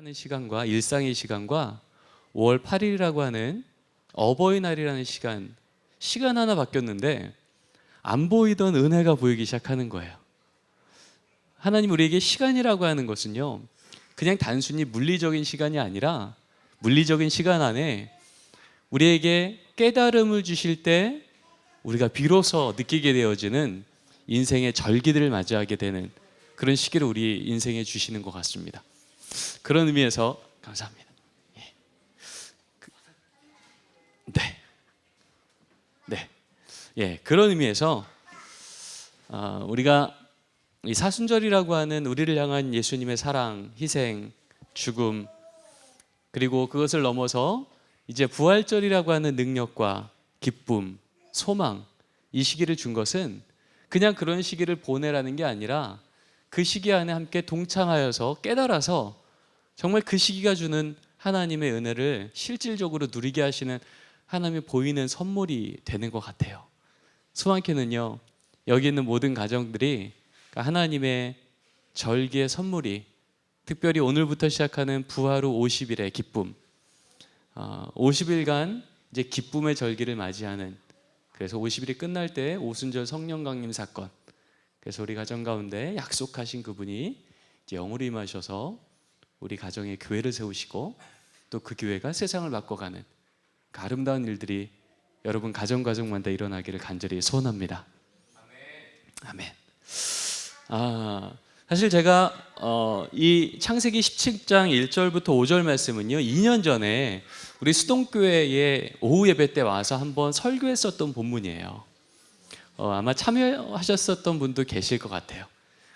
하는 시간과 일상의 시간과 5월 8일이라고 하는 어버이날이라는 시간 하나 바뀌었는데 안 보이던 은혜가 보이기 시작하는 거예요. 하나님 우리에게 시간이라고 하는 것은요, 그냥 단순히 물리적인 시간이 아니라 물리적인 시간 안에 우리에게 깨달음을 주실 때 우리가 비로소 느끼게 되어지는 인생의 절기들을 맞이하게 되는 그런 시기를 우리 인생에 주시는 것 같습니다. 그런 의미에서 감사합니다. 그런 의미에서 우리가 이 사순절이라고 하는 우리를 향한 예수님의 사랑, 희생, 죽음, 그리고 그것을 넘어서 이제 부활절이라고 하는 능력과 기쁨, 소망, 이 시기를 준 것은 그냥 그런 시기를 보내라는 게 아니라 그 시기 안에 함께 동참하여서 깨달아서 정말 그 시기가 주는 하나님의 은혜를 실질적으로 누리게 하시는 하나님이 보이는 선물이 되는 것 같아요. 소망케는요, 여기 있는 모든 가정들이 하나님의 절기의 선물이, 특별히 오늘부터 시작하는 부활 후 50일의 기쁨, 50일간 이제 기쁨의 절기를 맞이하는, 그래서 50일이 끝날 때 오순절 성령 강림 사건, 그래서 우리 가정 가운데 약속하신 그분이 이제 영으로 임하셔서 우리 가정에 교회를 세우시고 또 그 교회가 세상을 바꿔가는 그 아름다운 일들이 여러분 가정마다 일어나기를 간절히 소원합니다. 아멘. 사실 제가 이 창세기 17장 1절부터 5절 말씀은요, 2년 전에 우리 수동교회에 오후 예배 때 와서 한번 설교했었던 본문이에요. 아마 참여하셨었던 분도 계실 것 같아요.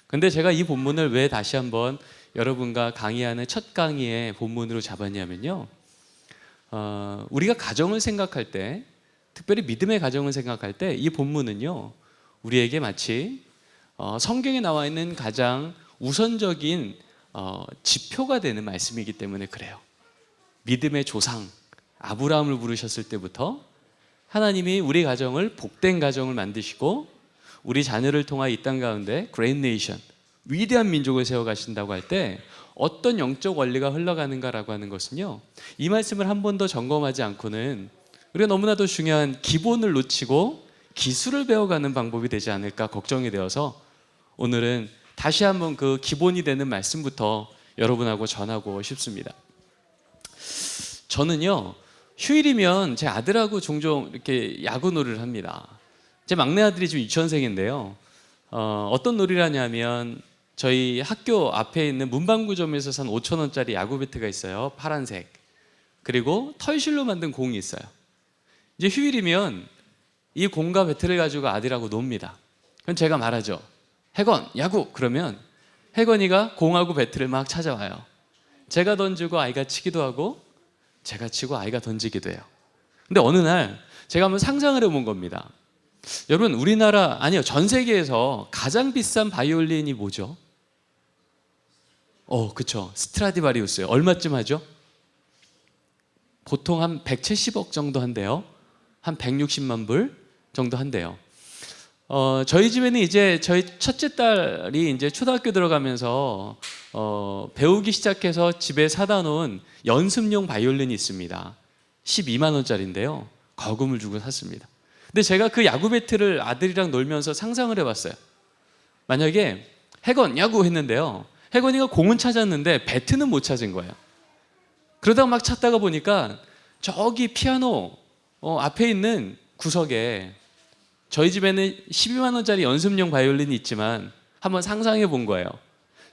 근데 제가 이 본문을 왜 다시 한번 여러분과 강의하는 첫 강의의 본문으로 잡았냐면요, 우리가 가정을 생각할 때, 특별히 믿음의 가정을 생각할 때 이 본문은요, 우리에게 마치 성경에 나와 있는 가장 우선적인 지표가 되는 말씀이기 때문에 그래요. 믿음의 조상 아브라함을 부르셨을 때부터 하나님이 우리 가정을 복된 가정을 만드시고 우리 자녀를 통하여 이 땅 가운데 Great Nation, 위대한 민족을 세워가신다고 할 때 어떤 영적 원리가 흘러가는가라고 하는 것은요, 이 말씀을 한 번 더 점검하지 않고는 우리가 너무나도 중요한 기본을 놓치고 기술을 배워가는 방법이 되지 않을까 걱정이 되어서 오늘은 다시 한번 그 기본이 되는 말씀부터 여러분하고 전하고 싶습니다. 저는요, 휴일이면 제 아들하고 종종 이렇게 야구 놀이를 합니다. 제 막내 아들이 지금 유치원생인데요, 어떤 놀이를 하냐면 저희 학교 앞에 있는 문방구점에서 산 5,000원짜리 야구 배트가 있어요. 파란색. 그리고 털실로 만든 공이 있어요. 이제 휴일이면 이 공과 배트를 가지고 아들하고 놉니다. 그럼 제가 말하죠. 혜건, 야구! 그러면 혜건이가 공하고 배트를 막 찾아와요. 제가 던지고 아이가 치기도 하고 제가 치고 아이가 던지기도 해요. 근데 어느 날 제가 한번 상상을 해본 겁니다. 여러분, 우리나라, 아니요, 전 세계에서 가장 비싼 바이올린이 뭐죠? 그쵸, 스트라디바리우스예요. 얼마쯤 하죠? 보통 한 170억 정도 한대요. 한 160만 불 정도 한대요. 저희 집에는 이제 저희 첫째 딸이 이제 초등학교 들어가면서 배우기 시작해서 집에 사다 놓은 연습용 바이올린이 있습니다. 12만 원짜리인데요. 거금을 주고 샀습니다. 근데 제가 그 야구 배트를 아들이랑 놀면서 상상을 해봤어요. 만약에 혜건 야구 했는데요, 혜건이가 공은 찾았는데 배트는 못 찾은 거예요. 그러다가 막 찾다가 보니까 저기 피아노 앞에 있는 구석에 저희 집에는 12만 원짜리 연습용 바이올린이 있지만 한번 상상해 본 거예요.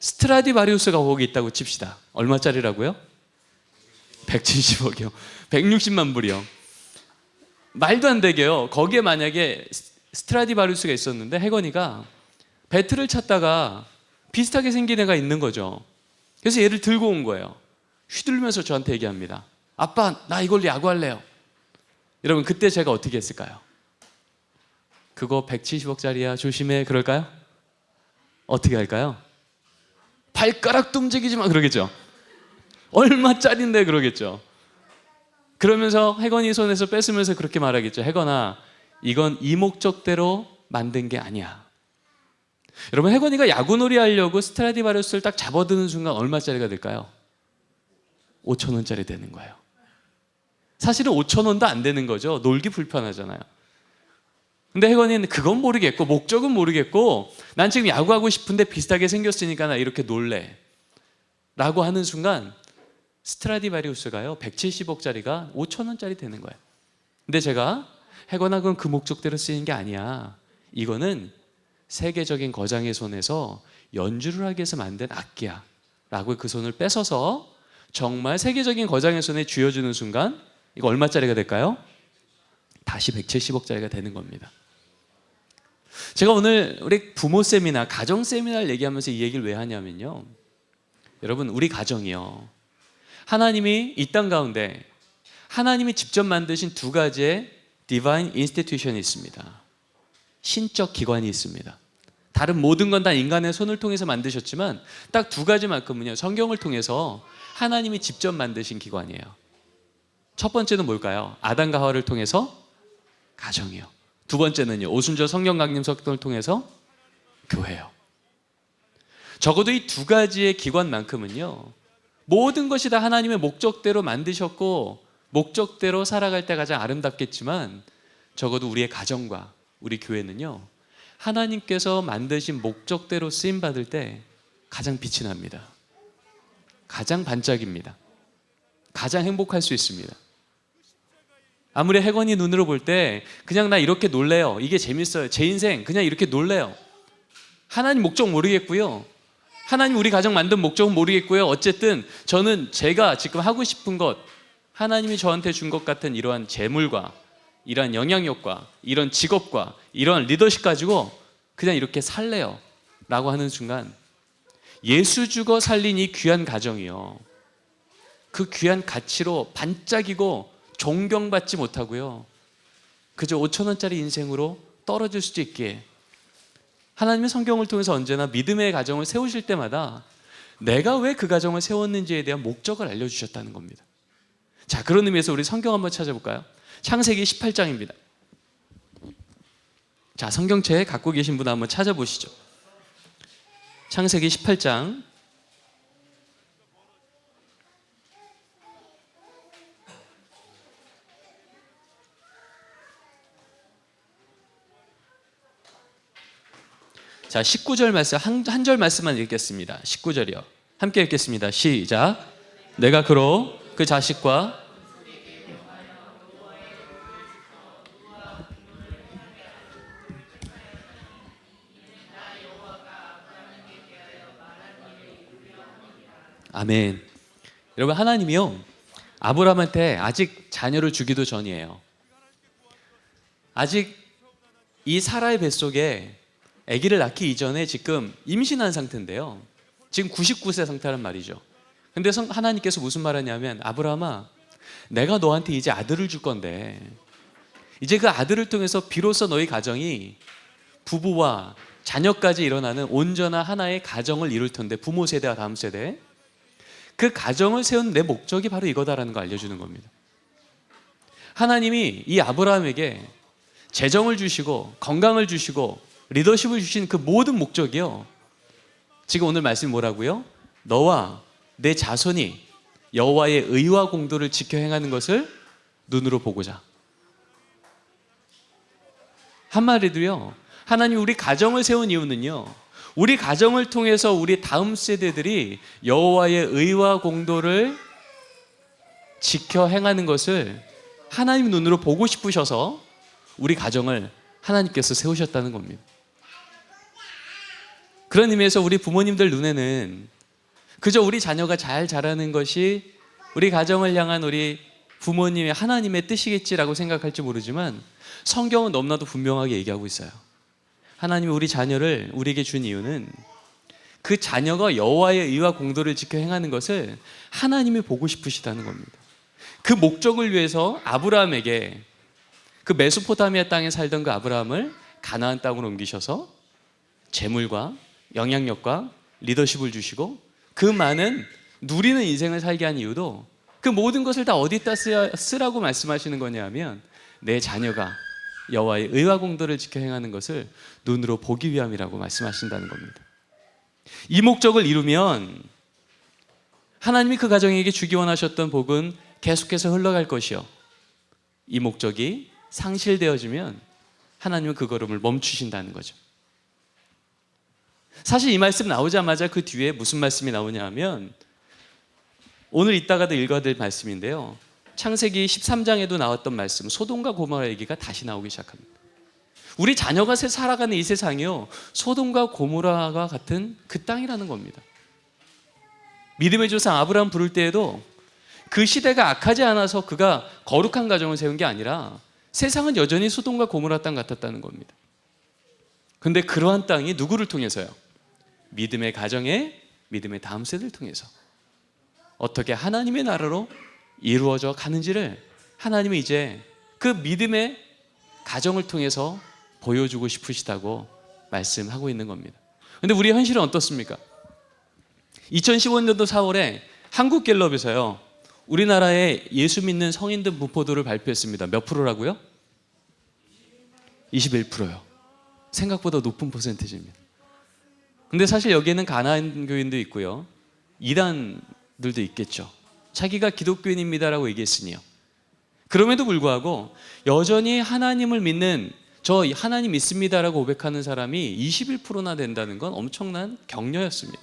스트라디바리우스가 거기 있다고 칩시다. 얼마짜리라고요? 170억이요. 160만 불이요. 말도 안 되게요. 거기에 만약에 스트라디바리우스가 있었는데 혜건이가 배트를 찾다가 비슷하게 생긴 애가 있는 거죠. 그래서 얘를 들고 온 거예요. 휘둘면서 저한테 얘기합니다. 아빠, 나 이걸로 야구할래요. 여러분, 그때 제가 어떻게 했을까요? 그거 170억짜리야, 조심해, 그럴까요? 어떻게 할까요? 발가락도 움직이지 마, 그러겠죠. 얼마짜린데, 그러겠죠. 그러면서 혜건이 손에서 뺏으면서 그렇게 말하겠죠. 혜건아, 이건 이 목적대로 만든 게 아니야. 여러분, 혜건이가 야구놀이 하려고 스트라디바리우스를 딱 잡아드는 순간 얼마짜리가 될까요? 5천 원짜리 되는 거예요. 사실은 5천 원도 안 되는 거죠. 놀기 불편하잖아요. 근데 혜건이는 그건 모르겠고 목적은 모르겠고 난 지금 야구하고 싶은데 비슷하게 생겼으니까 나 이렇게 놀래 라고 하는 순간 스트라디바리우스가요 170억짜리가 5천 원짜리 되는 거예요. 근데 제가 혜건아 그건 그 목적대로 쓰이는 게 아니야. 이거는 세계적인 거장의 손에서 연주를 하기 위해서 만든 악기야 라고 그 손을 뺏어서 정말 세계적인 거장의 손에 쥐어주는 순간 이거 얼마짜리가 될까요? 다시 170억짜리가 되는 겁니다. 제가 오늘 우리 부모 세미나, 가정 세미나를 얘기하면서 이 얘기를 왜 하냐면요, 여러분 우리 가정이요, 하나님이 이 땅 가운데 하나님이 직접 만드신 두 가지의 디바인 인스티튜션이 있습니다. 신적 기관이 있습니다. 다른 모든 건 다 인간의 손을 통해서 만드셨지만 딱 두 가지만큼은요 성경을 통해서 하나님이 직접 만드신 기관이에요. 첫 번째는 뭘까요? 아담과 하와를 통해서 가정이요. 두 번째는요 오순절 성경 강림 석동을 통해서 교회요. 적어도 이 두 가지의 기관만큼은요 모든 것이 다 하나님의 목적대로 만드셨고 목적대로 살아갈 때 가장 아름답겠지만 적어도 우리의 가정과 우리 교회는요 하나님께서 만드신 목적대로 쓰임받을 때 가장 빛이 납니다. 가장 반짝입니다. 가장 행복할 수 있습니다. 아무리 혜건이 눈으로 볼 때 그냥 나 이렇게 놀래요, 이게 재밌어요, 제 인생 그냥 이렇게 놀래요, 하나님 목적 모르겠고요, 하나님 우리 가정 만든 목적은 모르겠고요, 어쨌든 저는 제가 지금 하고 싶은 것, 하나님이 저한테 준 것 같은 이러한 재물과 이러한 영향력과 이런 직업과 이러한 리더십 가지고 그냥 이렇게 살래요 라고 하는 순간 예수 주고 살린 이 귀한 가정이요 그 귀한 가치로 반짝이고 존경받지 못하고요 그저 5천 원짜리 인생으로 떨어질 수도 있기에 하나님의 성경을 통해서 언제나 믿음의 가정을 세우실 때마다 내가 왜 그 가정을 세웠는지에 대한 목적을 알려주셨다는 겁니다. 자, 그런 의미에서 우리 성경 한번 찾아볼까요? 창세기 18장입니다. 자, 성경책 갖고 계신 분 한번 찾아보시죠. 창세기 18장 자, 19절 말씀 한 절 말씀만 읽겠습니다. 19절이요. 함께 읽겠습니다. 시작. 내가 그로 그 자식과 아멘. 여러분 하나님이요 아브라함한테 아직 자녀를 주기도 전이에요. 아직 이 사라의 뱃속에 아기를 낳기 이전에 지금 임신한 상태인데요 지금 99세 상태란 말이죠. 근데 하나님께서 무슨 말 하냐면 아브라함아 내가 너한테 이제 아들을 줄 건데 이제 그 아들을 통해서 비로소 너희 가정이 부부와 자녀까지 일어나는 온전한 하나의 가정을 이룰 텐데 부모 세대와 다음 세대 그 가정을 세운 내 목적이 바로 이거다라는 걸 알려주는 겁니다. 하나님이 이 아브라함에게 재정을 주시고 건강을 주시고 리더십을 주신 그 모든 목적이요 지금 오늘 말씀이 뭐라고요? 너와 내 자손이 여호와의 의와 공도를 지켜 행하는 것을 눈으로 보고자. 한마디로요 하나님 우리 가정을 세운 이유는요 우리 가정을 통해서 우리 다음 세대들이 여호와의 의와 공도를 지켜 행하는 것을 하나님 눈으로 보고 싶으셔서 우리 가정을 하나님께서 세우셨다는 겁니다. 그런 의미에서 우리 부모님들 눈에는 그저 우리 자녀가 잘 자라는 것이 우리 가정을 향한 우리 부모님의 하나님의 뜻이겠지라고 생각할지 모르지만 성경은 너무나도 분명하게 얘기하고 있어요. 하나님이 우리 자녀를 우리에게 준 이유는 그 자녀가 여호와의 의와 공도를 지켜 행하는 것을 하나님이 보고 싶으시다는 겁니다. 그 목적을 위해서 아브라함에게 그 메소포타미아 땅에 살던 그 아브라함을 가나안 땅으로 옮기셔서 재물과 영향력과 리더십을 주시고 그 많은 누리는 인생을 살게 한 이유도 그 모든 것을 다 어디다 쓰라고 말씀하시는 거냐면 내 자녀가 여호와의 의와 공도를 지켜 행하는 것을 눈으로 보기 위함이라고 말씀하신다는 겁니다. 이 목적을 이루면 하나님이 그 가정에게 주기 원하셨던 복은 계속해서 흘러갈 것이요, 이 목적이 상실되어지면 하나님은 그 걸음을 멈추신다는 거죠. 사실 이 말씀 나오자마자 그 뒤에 무슨 말씀이 나오냐 하면 오늘 이따가도 읽어야 될 말씀인데요, 창세기 13장에도 나왔던 말씀, 소돔과 고모라 얘기가 다시 나오기 시작합니다. 우리 자녀가 살아가는 이 세상이요, 소돔과 고모라가 같은 그 땅이라는 겁니다. 믿음의 조상 아브라함 부를 때에도 그 시대가 악하지 않아서 그가 거룩한 가정을 세운 게 아니라 세상은 여전히 소돔과 고모라 땅 같았다는 겁니다. 근데 그러한 땅이 누구를 통해서요? 믿음의 가정에, 믿음의 다음 세대를 통해서 어떻게 하나님의 나라로 이루어져 가는지를 하나님이 이제 그 믿음의 가정을 통해서 보여주고 싶으시다고 말씀하고 있는 겁니다. 근데 우리의 현실은 어떻습니까? 2015년도 4월에 한국갤럽에서요, 우리나라의 예수 믿는 성인들 분포도를 발표했습니다. 몇 프로라고요? 21%요. 생각보다 높은 퍼센티지입니다. 근데 사실 여기에는 가나안 교인도 있고요, 이단들도 있겠죠. 자기가 기독교인입니다라고 얘기했으니요. 그럼에도 불구하고 여전히 하나님을 믿는, 저 하나님 믿습니다라고 고백하는 사람이 21%나 된다는 건 엄청난 격려였습니다.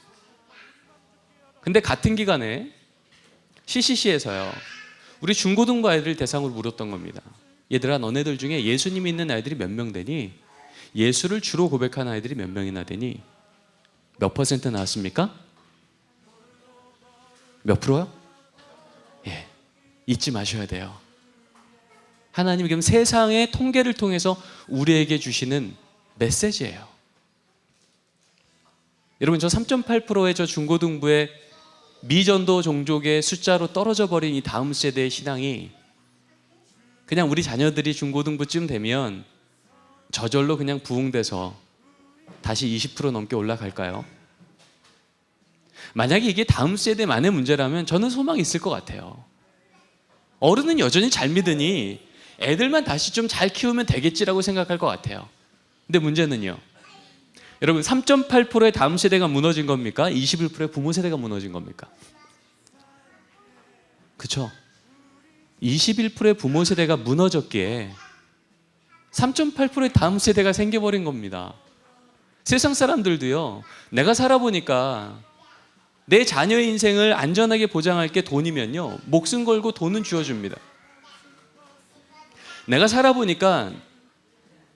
근데 같은 기간에 CCC에서요, 우리 중고등부 아이들 대상으로 물었던 겁니다. 얘들아, 너네들 중에 예수님 믿는 아이들이 몇 명 되니? 예수를 주로 고백하는 아이들이 몇 명이나 되니? 몇 퍼센트 나왔습니까? 몇 프로요? 예, 잊지 마셔야 돼요. 하나님이 그럼 세상의 통계를 통해서 우리에게 주시는 메시지예요. 여러분, 저 3.8%의 저 중고등부의 미전도 종족의 숫자로 떨어져 버린 이 다음 세대의 신앙이 그냥 우리 자녀들이 중고등부쯤 되면 저절로 그냥 부흥돼서 다시 20% 넘게 올라갈까요? 만약에 이게 다음 세대만의 문제라면 저는 소망이 있을 것 같아요. 어른은 여전히 잘 믿으니 애들만 다시 좀 잘 키우면 되겠지라고 생각할 것 같아요. 근데 문제는요, 여러분, 3.8%의 다음 세대가 무너진 겁니까? 21%의 부모 세대가 무너진 겁니까? 그렇죠? 21%의 부모 세대가 무너졌기에 3.8%의 다음 세대가 생겨버린 겁니다. 세상 사람들도요, 내가 살아보니까 내 자녀의 인생을 안전하게 보장할 게 돈이면요, 목숨 걸고 돈은 쥐어줍니다. 내가 살아보니까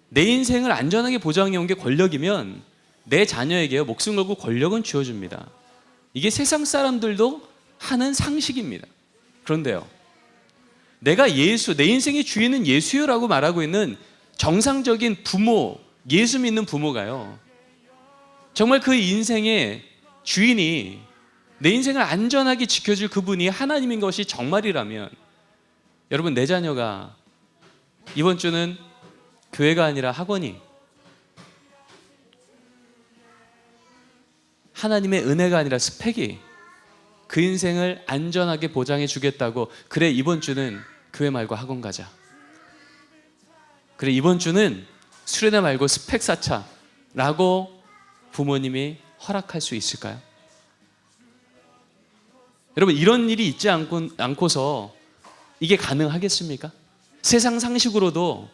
내 인생을 안전하게 보장해온 게 권력이면 내 자녀에게요, 목숨 걸고 권력은 쥐어줍니다. 이게 세상 사람들도 하는 상식입니다. 그런데요, 내가 예수, 내 인생의 주인은 예수요라고 말하고 있는 정상적인 부모, 예수 믿는 부모가요, 정말 그 인생의 주인이, 내 인생을 안전하게 지켜줄 그분이 하나님인 것이 정말이라면, 여러분, 내 자녀가 이번 주는 교회가 아니라 학원이 하나님의 은혜가 아니라 스펙이 그 인생을 안전하게 보장해 주겠다고, 그래 이번 주는 교회 말고 학원 가자, 그래 이번 주는 수련회 말고 스펙 쌓자 라고 부모님이 허락할 수 있을까요? 여러분, 이런 일이 있지 않고서 이게 가능하겠습니까? 세상 상식으로도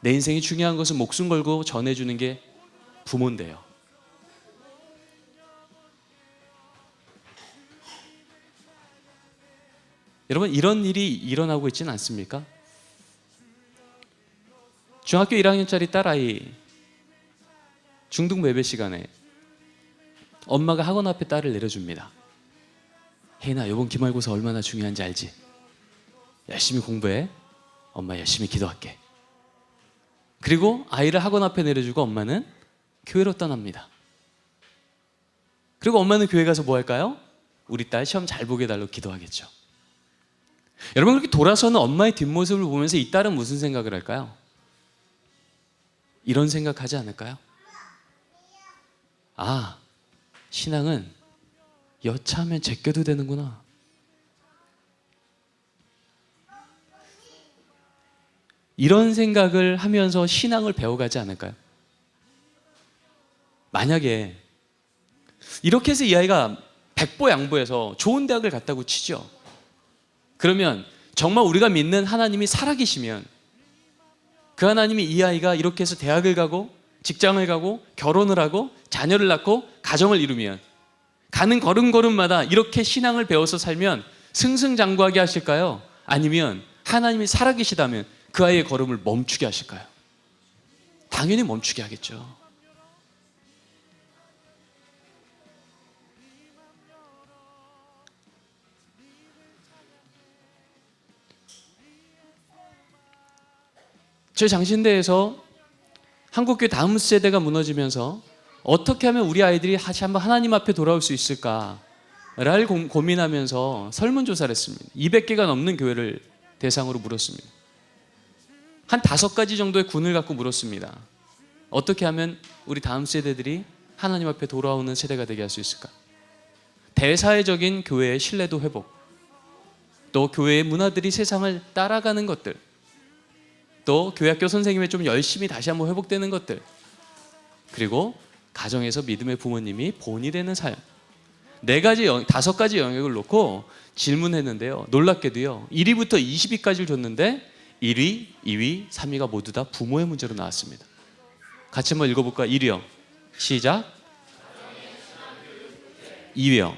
내 인생이 중요한 것은 목숨 걸고 전해주는 게 부모인데요. 여러분, 이런 일이 일어나고 있지는 않습니까? 중학교 1학년짜리 딸아이 중등부 예배 시간에 엄마가 학원 앞에 딸을 내려줍니다. 혜인아, 이번 기말고사 얼마나 중요한지 알지? 열심히 공부해. 엄마 열심히 기도할게. 그리고 아이를 학원 앞에 내려주고 엄마는 교회로 떠납니다. 그리고 엄마는 교회 가서 뭐 할까요? 우리 딸 시험 잘 보게 해달라고 기도하겠죠. 여러분, 그렇게 돌아서는 엄마의 뒷모습을 보면서 이 딸은 무슨 생각을 할까요? 이런 생각하지 않을까요? 아, 신앙은 여차하면 제껴도 되는구나. 이런 생각을 하면서 신앙을 배워가지 않을까요? 만약에 이렇게 해서 이 아이가 백보양보해서 좋은 대학을 갔다고 치죠. 그러면 정말 우리가 믿는 하나님이 살아계시면 그 하나님이 이 아이가 이렇게 해서 대학을 가고 직장을 가고 결혼을 하고 자녀를 낳고 가정을 이루면 가는 걸음걸음마다 이렇게 신앙을 배워서 살면 승승장구하게 하실까요? 아니면 하나님이 살아계시다면 그 아이의 걸음을 멈추게 하실까요? 당연히 멈추게 하겠죠. 저희 장신대에서 한국교회 다음 세대가 무너지면서 어떻게 하면 우리 아이들이 다시 한번 하나님 앞에 돌아올 수 있을까를 고민하면서 설문조사를 했습니다. 200개가 넘는 교회를 대상으로 물었습니다. 한 5가지 정도의 군을 갖고 물었습니다. 어떻게 하면 우리 다음 세대들이 하나님 앞에 돌아오는 세대가 되게 할 수 있을까? 대사회적인 교회의 신뢰도 회복, 또 교회의 문화들이 세상을 따라가는 것들, 또 교회학교 선생님의 좀 열심히 다시 한번 회복되는 것들, 그리고 가정에서 믿음의 부모님이 본이 되는 삶, 5가지 영역을 놓고 질문했는데요. 놀랍게도요, 1위부터 20위까지를 줬는데 1위, 2위, 3위가 모두 다 부모의 문제로 나왔습니다. 같이 한번 읽어볼까? 1위요. 시작. 2위요.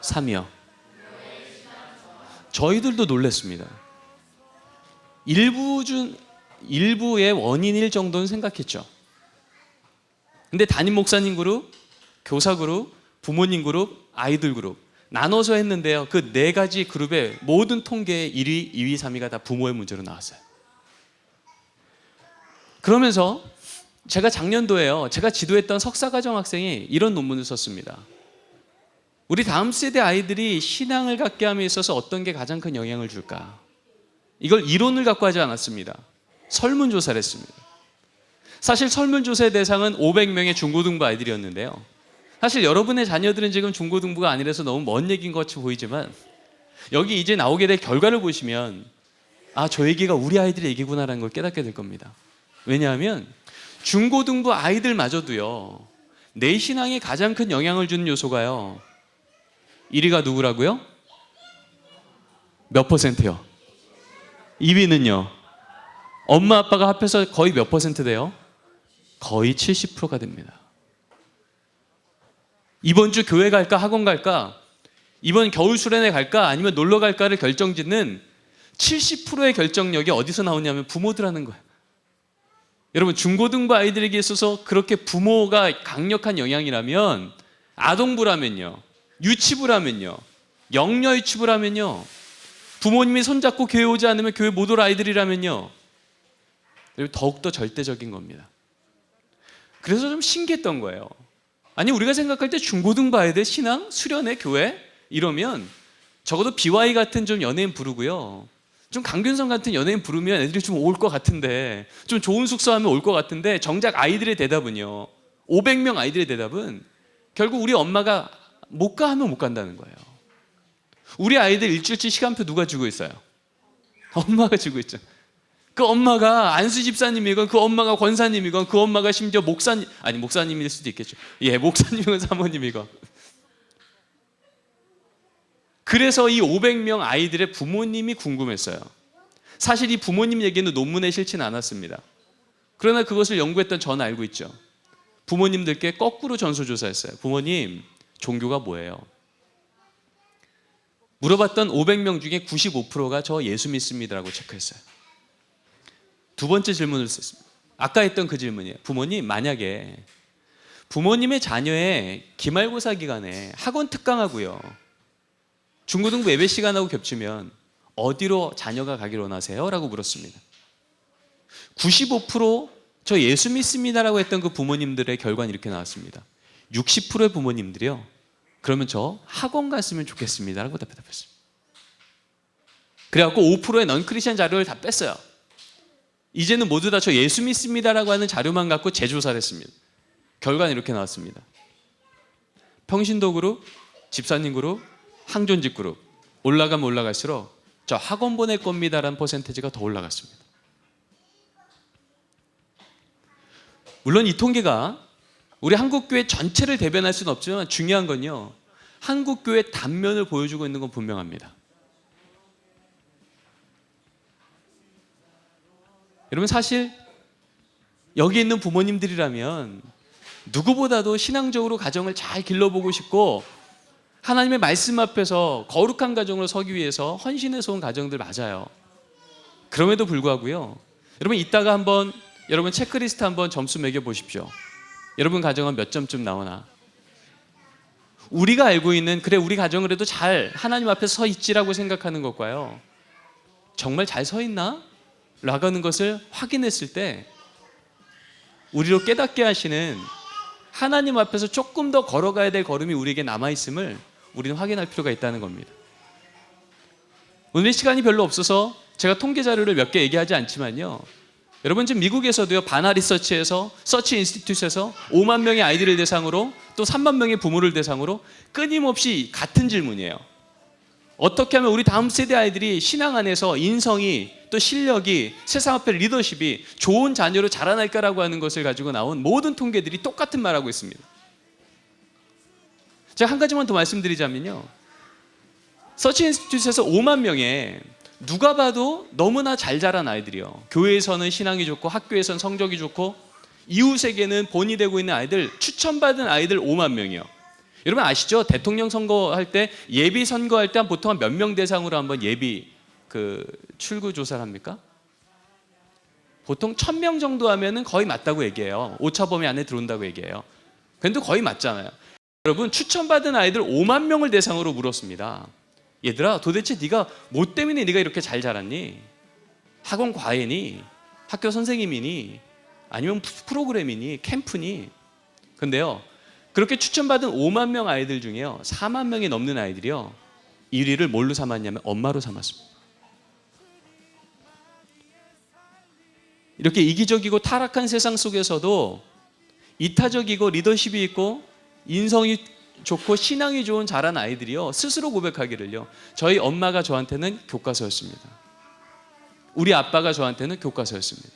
3위요. 저희들도 놀랐습니다. 일부의 원인일 정도는 생각했죠. 근데 담임 목사님 그룹, 교사 그룹, 부모님 그룹, 아이들 그룹 나눠서 했는데요. 그 4가지 그룹의 모든 통계의 1위, 2위, 3위가 다 부모의 문제로 나왔어요. 그러면서 제가 작년도에요, 제가 지도했던 석사과정 학생이 이런 논문을 썼습니다. 우리 다음 세대 아이들이 신앙을 갖게 함에 있어서 어떤 게 가장 큰 영향을 줄까? 이걸 이론을 갖고 하지 않았습니다. 설문조사를 했습니다. 사실 설문조사의 대상은 500명의 중고등부 아이들이었는데요. 사실 여러분의 자녀들은 지금 중고등부가 아니라서 너무 먼 얘기인 것 같이 보이지만 여기 이제 나오게 될 결과를 보시면 아, 저 얘기가 우리 아이들의 얘기구나라는 걸 깨닫게 될 겁니다. 왜냐하면 중고등부 아이들마저도요, 내 신앙에 가장 큰 영향을 주는 요소가요, 1위가 누구라고요? 몇 %요? 2위는요? 엄마 아빠가 합해서 거의 몇 % 돼요? 거의 70%가 됩니다. 이번 주 교회 갈까 학원 갈까, 이번 겨울 수련회 갈까 아니면 놀러 갈까를 결정짓는 70%의 결정력이 어디서 나오냐면 부모들 하는 거예요. 여러분, 중고등부 아이들에게 있어서 그렇게 부모가 강력한 영향이라면, 아동부라면요, 유치부라면요, 영여 유치부라면요, 부모님이 손잡고 교회 오지 않으면 교회 못 올 아이들이라면요, 더욱더 절대적인 겁니다. 그래서 좀 신기했던 거예요. 아니, 우리가 생각할 때 중고등부 아이들 신앙, 수련회, 교회 이러면 적어도 BY 같은 좀 연예인 부르고요, 좀 강균성 같은 연예인 부르면 애들이 좀 올 것 같은데, 좀 좋은 숙소 하면 올 것 같은데, 정작 아이들의 대답은요, 500명 아이들의 대답은 결국 우리 엄마가 못 가 하면 못 간다는 거예요. 우리 아이들 일주일치 시간표 누가 주고 있어요? 엄마가 주고 있죠. 그 엄마가 안수 집사님이건, 그 엄마가 권사님이건, 그 엄마가 심지어 목사님일 수도 있겠죠. 예, 목사님이건 사모님이건. 그래서 이 500명 아이들의 부모님이 궁금했어요. 사실 이 부모님 얘기는 논문에 실지는 않았습니다. 그러나 그것을 연구했던 저는 알고 있죠. 부모님들께 거꾸로 전수조사했어요. 부모님, 종교가 뭐예요? 물어봤던 500명 중에 95%가 저 예수 믿습니다라고 체크했어요. 두 번째 질문을 썼습니다. 아까 했던 그 질문이에요. 부모님, 만약에 부모님의 자녀의 기말고사 기간에 학원 특강하고요, 중고등부 예배 시간하고 겹치면 어디로 자녀가 가기를 원하세요? 라고 물었습니다. 95% 예수 믿습니다라고 했던 그 부모님들의 결과는 이렇게 나왔습니다. 60%의 부모님들이요, 그러면 저 학원 갔으면 좋겠습니다 라고 대답했습니다. 그래갖고 5%의 넌크리스천 자료를 다 뺐어요. 이제는 모두 다 저 예수 믿습니다라고 하는 자료만 갖고 재조사를 했습니다. 결과는 이렇게 나왔습니다. 평신도 그룹, 집사님 그룹, 항존직 그룹 올라가면 올라갈수록 저 학원 보낼 겁니다라는 퍼센테이지가 더 올라갔습니다. 물론 이 통계가 우리 한국교회 전체를 대변할 수는 없지만 중요한 건요, 한국교회 단면을 보여주고 있는 건 분명합니다. 여러분, 사실 여기 있는 부모님들이라면 누구보다도 신앙적으로 가정을 잘 길러보고 싶고 하나님의 말씀 앞에서 거룩한 가정으로 서기 위해서 헌신해서 온 가정들 맞아요. 그럼에도 불구하고요, 여러분 이따가 한번 여러분 체크리스트 한번 점수 매겨 보십시오. 여러분 가정은 몇 점쯤 나오나? 우리가 알고 있는, 그래 우리 가정은 그래도 잘 하나님 앞에 서 있지라고 생각하는 것과요, 정말 잘 서 있나? 라고 하는 것을 확인했을 때 우리로 깨닫게 하시는 하나님 앞에서 조금 더 걸어가야 될 걸음이 우리에게 남아있음을 우리는 확인할 필요가 있다는 겁니다. 오늘 시간이 별로 없어서 제가 통계 자료를 몇 개 얘기하지 않지만요, 여러분 지금 미국에서도요, 바나 리서치에서, 서치 인스티튜트에서 5만 명의 아이들을 대상으로 또 3만 명의 부모를 대상으로 끊임없이 같은 질문이에요. 어떻게 하면 우리 다음 세대 아이들이 신앙 안에서 인성이, 또 실력이, 세상 앞에 리더십이 좋은 자녀로 자라날까라고 하는 것을 가지고 나온 모든 통계들이 똑같은 말하고 있습니다. 제가 한 가지만 더 말씀드리자면요, 서치 인스티튜트에서 5만 명의 누가 봐도 너무나 잘 자란 아이들이요, 교회에서는 신앙이 좋고 학교에서는 성적이 좋고 이웃에게는 본이 되고 있는 아이들, 추천받은 아이들 5만 명이요. 여러분 아시죠? 대통령 선거할 때, 예비 선거할 때 보통 몇 명 대상으로 한번 예비 출구 조사를 합니까? 보통 1000명 정도 하면은 거의 맞다고 얘기해요. 오차 범위 안에 들어온다고 얘기해요. 근데 거의 맞잖아요. 여러분 추천받은 아이들 5만 명을 대상으로 물었습니다. 얘들아, 도대체 네가 뭐 때문에 네가 이렇게 잘 자랐니? 학원 과외니? 학교 선생님이니? 아니면 프로그램이니? 캠프니? 근데요, 그렇게 추천받은 5만 명 아이들 중에요, 4만 명이 넘는 아이들이요, 1위를 뭘로 삼았냐면 엄마로 삼았습니다. 이렇게 이기적이고 타락한 세상 속에서도 이타적이고 리더십이 있고 인성이 좋고 신앙이 좋은 자란 아이들이요, 스스로 고백하기를요, 저희 엄마가 저한테는 교과서였습니다. 우리 아빠가 저한테는 교과서였습니다.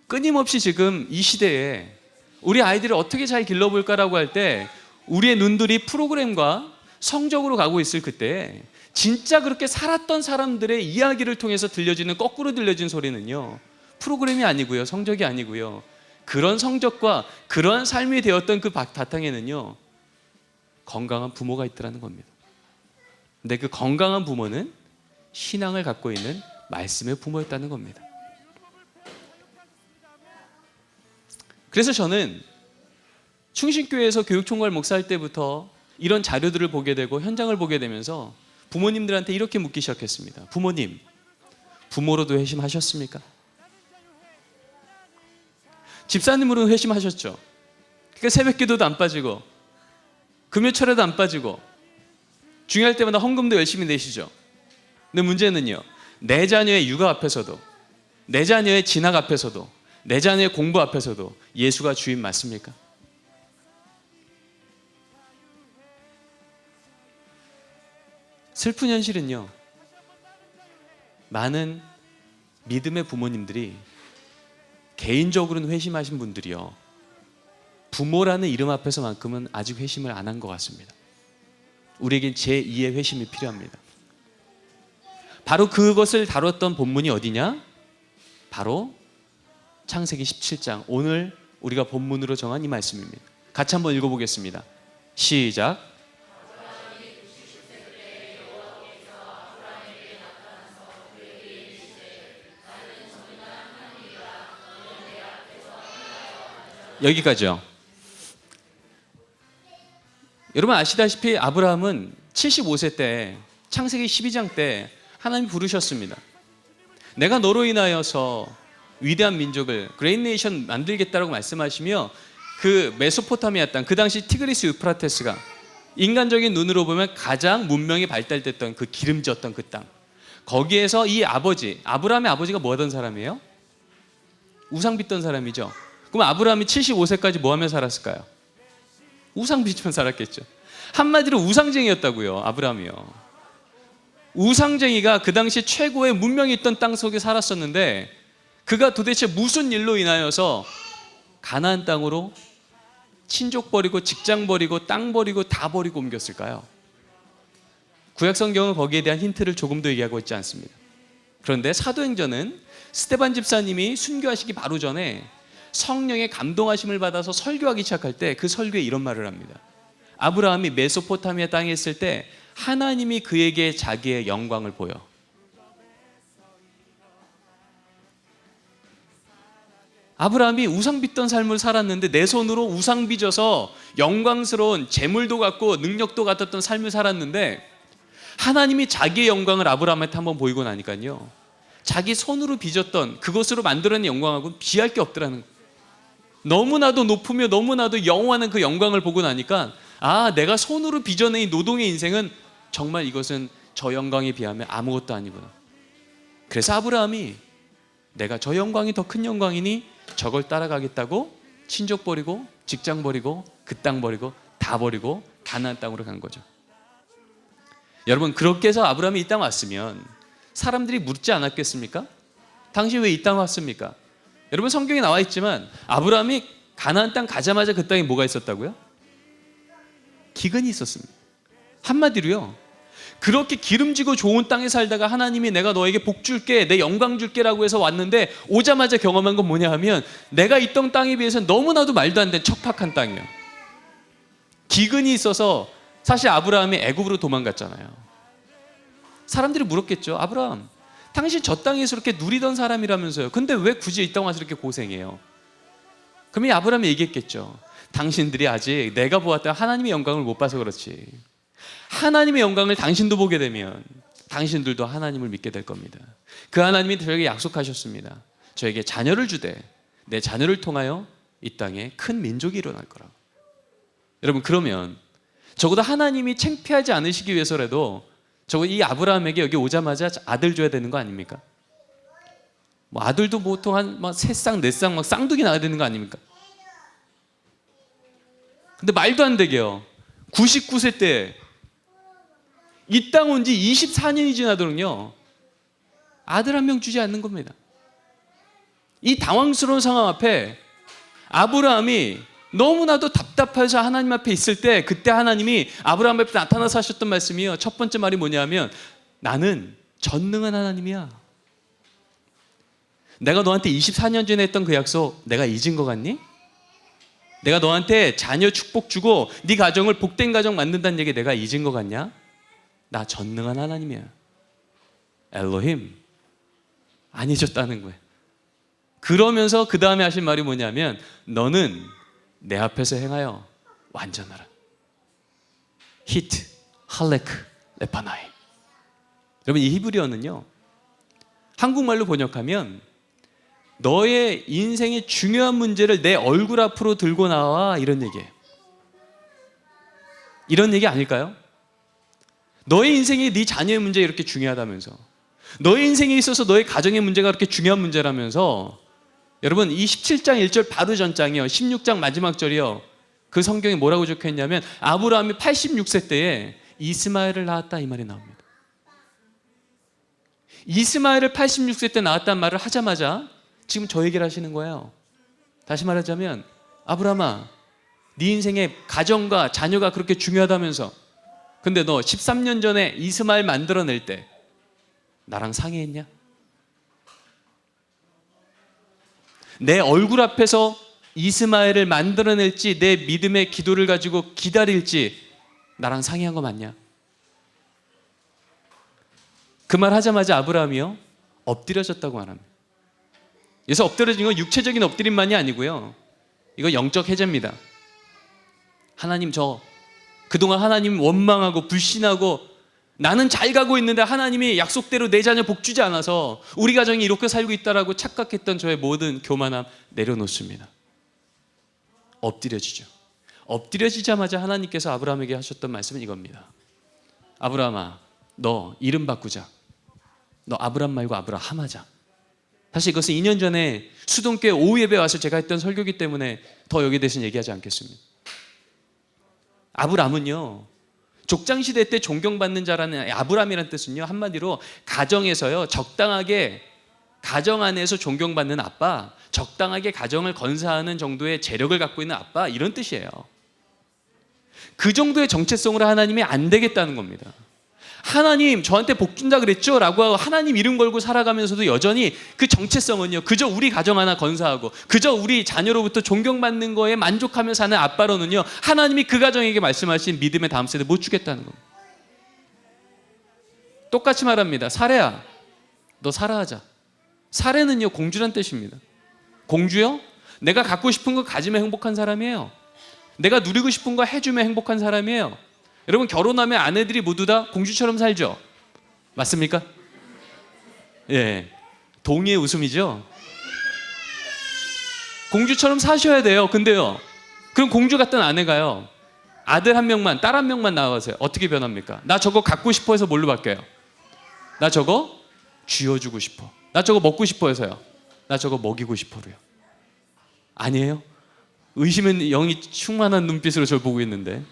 끊임없이 지금 이 시대에 우리 아이들을 어떻게 잘 길러볼까라고 할 때 우리의 눈들이 프로그램과 성적으로 가고 있을 그때, 진짜 그렇게 살았던 사람들의 이야기를 통해서 들려지는, 거꾸로 들려진 소리는요, 프로그램이 아니고요, 성적이 아니고요, 그런 성적과 그러한 삶이 되었던 그 바탕에는요, 건강한 부모가 있더라는 겁니다. 근데 그 건강한 부모는 신앙을 갖고 있는 말씀의 부모였다는 겁니다. 그래서 저는 충신교회에서 교육총괄 목사할 때부터 이런 자료들을 보게 되고 현장을 보게 되면서 부모님들한테 이렇게 묻기 시작했습니다. 부모님, 부모로도 회심하셨습니까? 집사님으로는 회심하셨죠. 그러니까 새벽기도도 안 빠지고 금요철에도 안 빠지고 중요할 때마다 헌금도 열심히 내시죠. 근데 문제는요, 내 자녀의 육아 앞에서도, 내 자녀의 진학 앞에서도, 내 자녀의 공부 앞에서도 예수가 주인 맞습니까? 슬픈 현실은요, 많은 믿음의 부모님들이, 개인적으로는 회심하신 분들이요, 부모라는 이름 앞에서만큼은 아직 회심을 안 한 것 같습니다. 우리에겐 제2의 회심이 필요합니다. 바로 그것을 다뤘던 본문이 어디냐? 바로 창세기 17장, 오늘 우리가 본문으로 정한 이 말씀입니다. 같이 한번 읽어보겠습니다. 시작. 여기까지요. 여러분 아시다시피 아브라함은 75세 때, 창세기 12장 때 하나님이 부르셨습니다. 내가 너로 인하여서 위대한 민족을, 그레이트 네이션 만들겠다라고 말씀하시며, 그 메소포타미아 땅, 그 당시 티그리스 유프라테스가 인간적인 눈으로 보면 가장 문명이 발달됐던 그 기름졌던 그 땅, 거기에서 이 아버지, 아브라함의 아버지가 뭐 하던 사람이에요? 우상 빚던 사람이죠. 그럼 아브라함이 75세까지 뭐 하며 살았을까요? 우상 빚으며 살았겠죠. 한마디로 우상쟁이였다고요, 아브라함이요. 우상쟁이가 그 당시 최고의 문명이 있던 땅 속에 살았었는데, 그가 도대체 무슨 일로 인하여서 가나안 땅으로 친족 버리고 직장 버리고 땅 버리고 다 버리고 옮겼을까요? 구약 성경은 거기에 대한 힌트를 조금도 얘기하고 있지 않습니다. 그런데 사도행전은 스데반 집사님이 순교하시기 바로 전에 성령의 감동하심을 받아서 설교하기 시작할 때 그 설교에 이런 말을 합니다. 아브라함이 메소포타미아 땅에 있을 때 하나님이 그에게 자기의 영광을 보여. 아브라함이 우상 빚던 삶을 살았는데 내 손으로 우상 빚어서 영광스러운 재물도 갖고 능력도 갖았던 삶을 살았는데 하나님이 자기의 영광을 아브라함한테 한번 보이고 나니까요, 자기 손으로 빚었던 그것으로 만들어낸 영광하고는 비할 게 없더라는 거예요. 너무나도 높으며 너무나도 영원한 그 영광을 보고 나니까 내가 손으로 빚어낸 이 노동의 인생은 정말 이것은 저 영광에 비하면 아무것도 아니구나. 그래서 아브라함이 내가 저 영광이 더 큰 영광이니 저걸 따라가겠다고 친족 버리고 직장 버리고 그 땅 버리고 다 버리고 가나안 땅으로 간 거죠. 여러분, 그렇게 해서 아브라함이 이 땅 왔으면 사람들이 묻지 않았겠습니까? 당신 왜 이 땅 왔습니까? 여러분, 성경에 나와 있지만 아브라함이 가나안 땅 가자마자 그 땅에 뭐가 있었다고요? 기근이 있었습니다. 한마디로요, 그렇게 기름지고 좋은 땅에 살다가 하나님이 내가 너에게 복 줄게, 내 영광 줄게라고 해서 왔는데 오자마자 경험한 건 뭐냐 하면 내가 있던 땅에 비해서 너무나도 말도 안 되는 척박한 땅이에요. 기근이 있어서 사실 아브라함이 애굽으로 도망갔잖아요. 사람들이 물었겠죠. 아브라함, 당신 저 땅에서 이렇게 누리던 사람이라면서요. 근데 왜 굳이 이 땅 와서 이렇게 고생해요? 그러면 아브라함이 얘기했겠죠. 당신들이 아직 내가 보았던 하나님의 영광을 못 봐서 그렇지. 하나님의 영광을 당신도 보게 되면 당신들도 하나님을 믿게 될 겁니다. 그 하나님이 저에게 약속하셨습니다. 저에게 자녀를 주되 내 자녀를 통하여 이 땅에 큰 민족이 일어날 거라고. 여러분, 그러면 적어도 하나님이 창피하지 않으시기 위해서라도 적어도 이 아브라함에게 여기 오자마자 아들 줘야 되는 거 아닙니까? 뭐 아들도 보통 한 세 쌍, 네 쌍, 막 쌍둥이 낳아야 되는 거 아닙니까? 근데 말도 안 되게요. 99세 때 이 땅 온 지 24년이 지나도록요, 아들 한 명 주지 않는 겁니다. 이 당황스러운 상황 앞에 아브라함이 너무나도 답답해서 하나님 앞에 있을 때 그때 하나님이 아브라함 앞에 나타나서 하셨던 말씀이요, 첫 번째 말이 뭐냐면 나는 전능한 하나님이야. 내가 너한테 24년 전에 했던 그 약속 내가 잊은 것 같니? 내가 너한테 자녀 축복 주고 네 가정을 복된 가정 만든다는 얘기 내가 잊은 것 같냐? 나 전능한 하나님이야. 엘로힘. 안 잊었다는 거예요. 그러면서 그 다음에 하신 말이 뭐냐면 너는 내 앞에서 행하여 완전하라. 히트, 할레크, 레파나이. 여러분, 이 히브리어는요, 한국말로 번역하면 너의 인생의 중요한 문제를 내 얼굴 앞으로 들고 나와, 이런 얘기예요. 이런 얘기 아닐까요? 너의 인생이 네 자녀의 문제가 이렇게 중요하다면서, 너의 인생에 있어서 너의 가정의 문제가 그렇게 중요한 문제라면서, 여러분, 이 17장 1절 바로 전 장이요, 16장 마지막 절이요, 그 성경에 뭐라고 적혀있냐면 아브라함이 86세 때에 이스마엘을 낳았다, 이 말이 나옵니다. 이스마엘을 86세 때 낳았다는 말을 하자마자 지금 저 얘기를 하시는 거예요. 다시 말하자면 아브라함아, 네 인생에 가정과 자녀가 그렇게 중요하다면서, 근데 너 13년 전에 이스마엘 만들어낼 때 나랑 상의했냐? 내 얼굴 앞에서 이스마엘을 만들어낼지 내 믿음의 기도를 가지고 기다릴지 나랑 상의한 거 맞냐? 그 말 하자마자 아브라함이요, 엎드려졌다고 말합니다. 그래서 엎드려진 건 육체적인 엎드림만이 아니고요, 이거 영적 해제입니다. 하나님, 저 그동안 하나님 원망하고 불신하고 나는 잘 가고 있는데 하나님이 약속대로 내 자녀 복 주지 않아서 우리 가정이 이렇게 살고 있다라고 착각했던 저의 모든 교만함 내려놓습니다. 엎드려지죠. 엎드려지자마자 하나님께서 아브라함에게 하셨던 말씀은 이겁니다. 아브라함아, 너 이름 바꾸자. 너 아브람 말고 아브라함 하자. 사실 이것은 2년 전에 수동교회 오후 예배 와서 제가 했던 설교이기 때문에 더 여기에 대해서는 얘기하지 않겠습니다. 아브람은요, 족장시대 때 존경받는 자라는 아브람이라는 뜻은요, 한마디로 가정에서요 적당하게 가정 안에서 존경받는 아빠, 적당하게 가정을 건사하는 정도의 재력을 갖고 있는 아빠, 이런 뜻이에요. 그 정도의 정체성으로 하나님이 안 되겠다는 겁니다. 하나님 저한테 복 준다 그랬죠? 라고 하고 하나님 이름 걸고 살아가면서도 여전히 그 정체성은요, 그저 우리 가정 하나 건사하고 그저 우리 자녀로부터 존경받는 거에 만족하며 사는 아빠로는요, 하나님이 그 가정에게 말씀하신 믿음의 다음 세대 못 주겠다는 겁니다. 똑같이 말합니다. 사례야, 너 살아하자. 사례는요, 공주란 뜻입니다. 공주요? 내가 갖고 싶은 거 가지면 행복한 사람이에요. 내가 누리고 싶은 거 해주면 행복한 사람이에요. 여러분, 결혼하면 아내들이 모두 다 공주처럼 살죠? 맞습니까? 예, 동의의 웃음이죠. 공주처럼 사셔야 돼요. 근데요, 그럼 공주 같던 아내가요, 아들 한 명만, 딸 한 명만 나와서요, 어떻게 변합니까? 나 저거 갖고 싶어 해서 뭘로 바뀌어요? 나 저거 쥐어주고 싶어. 나 저거 먹고 싶어 해서요, 나 저거 먹이고 싶어로요. 아니에요? 의심은 영이 충만한 눈빛으로 저를 보고 있는데,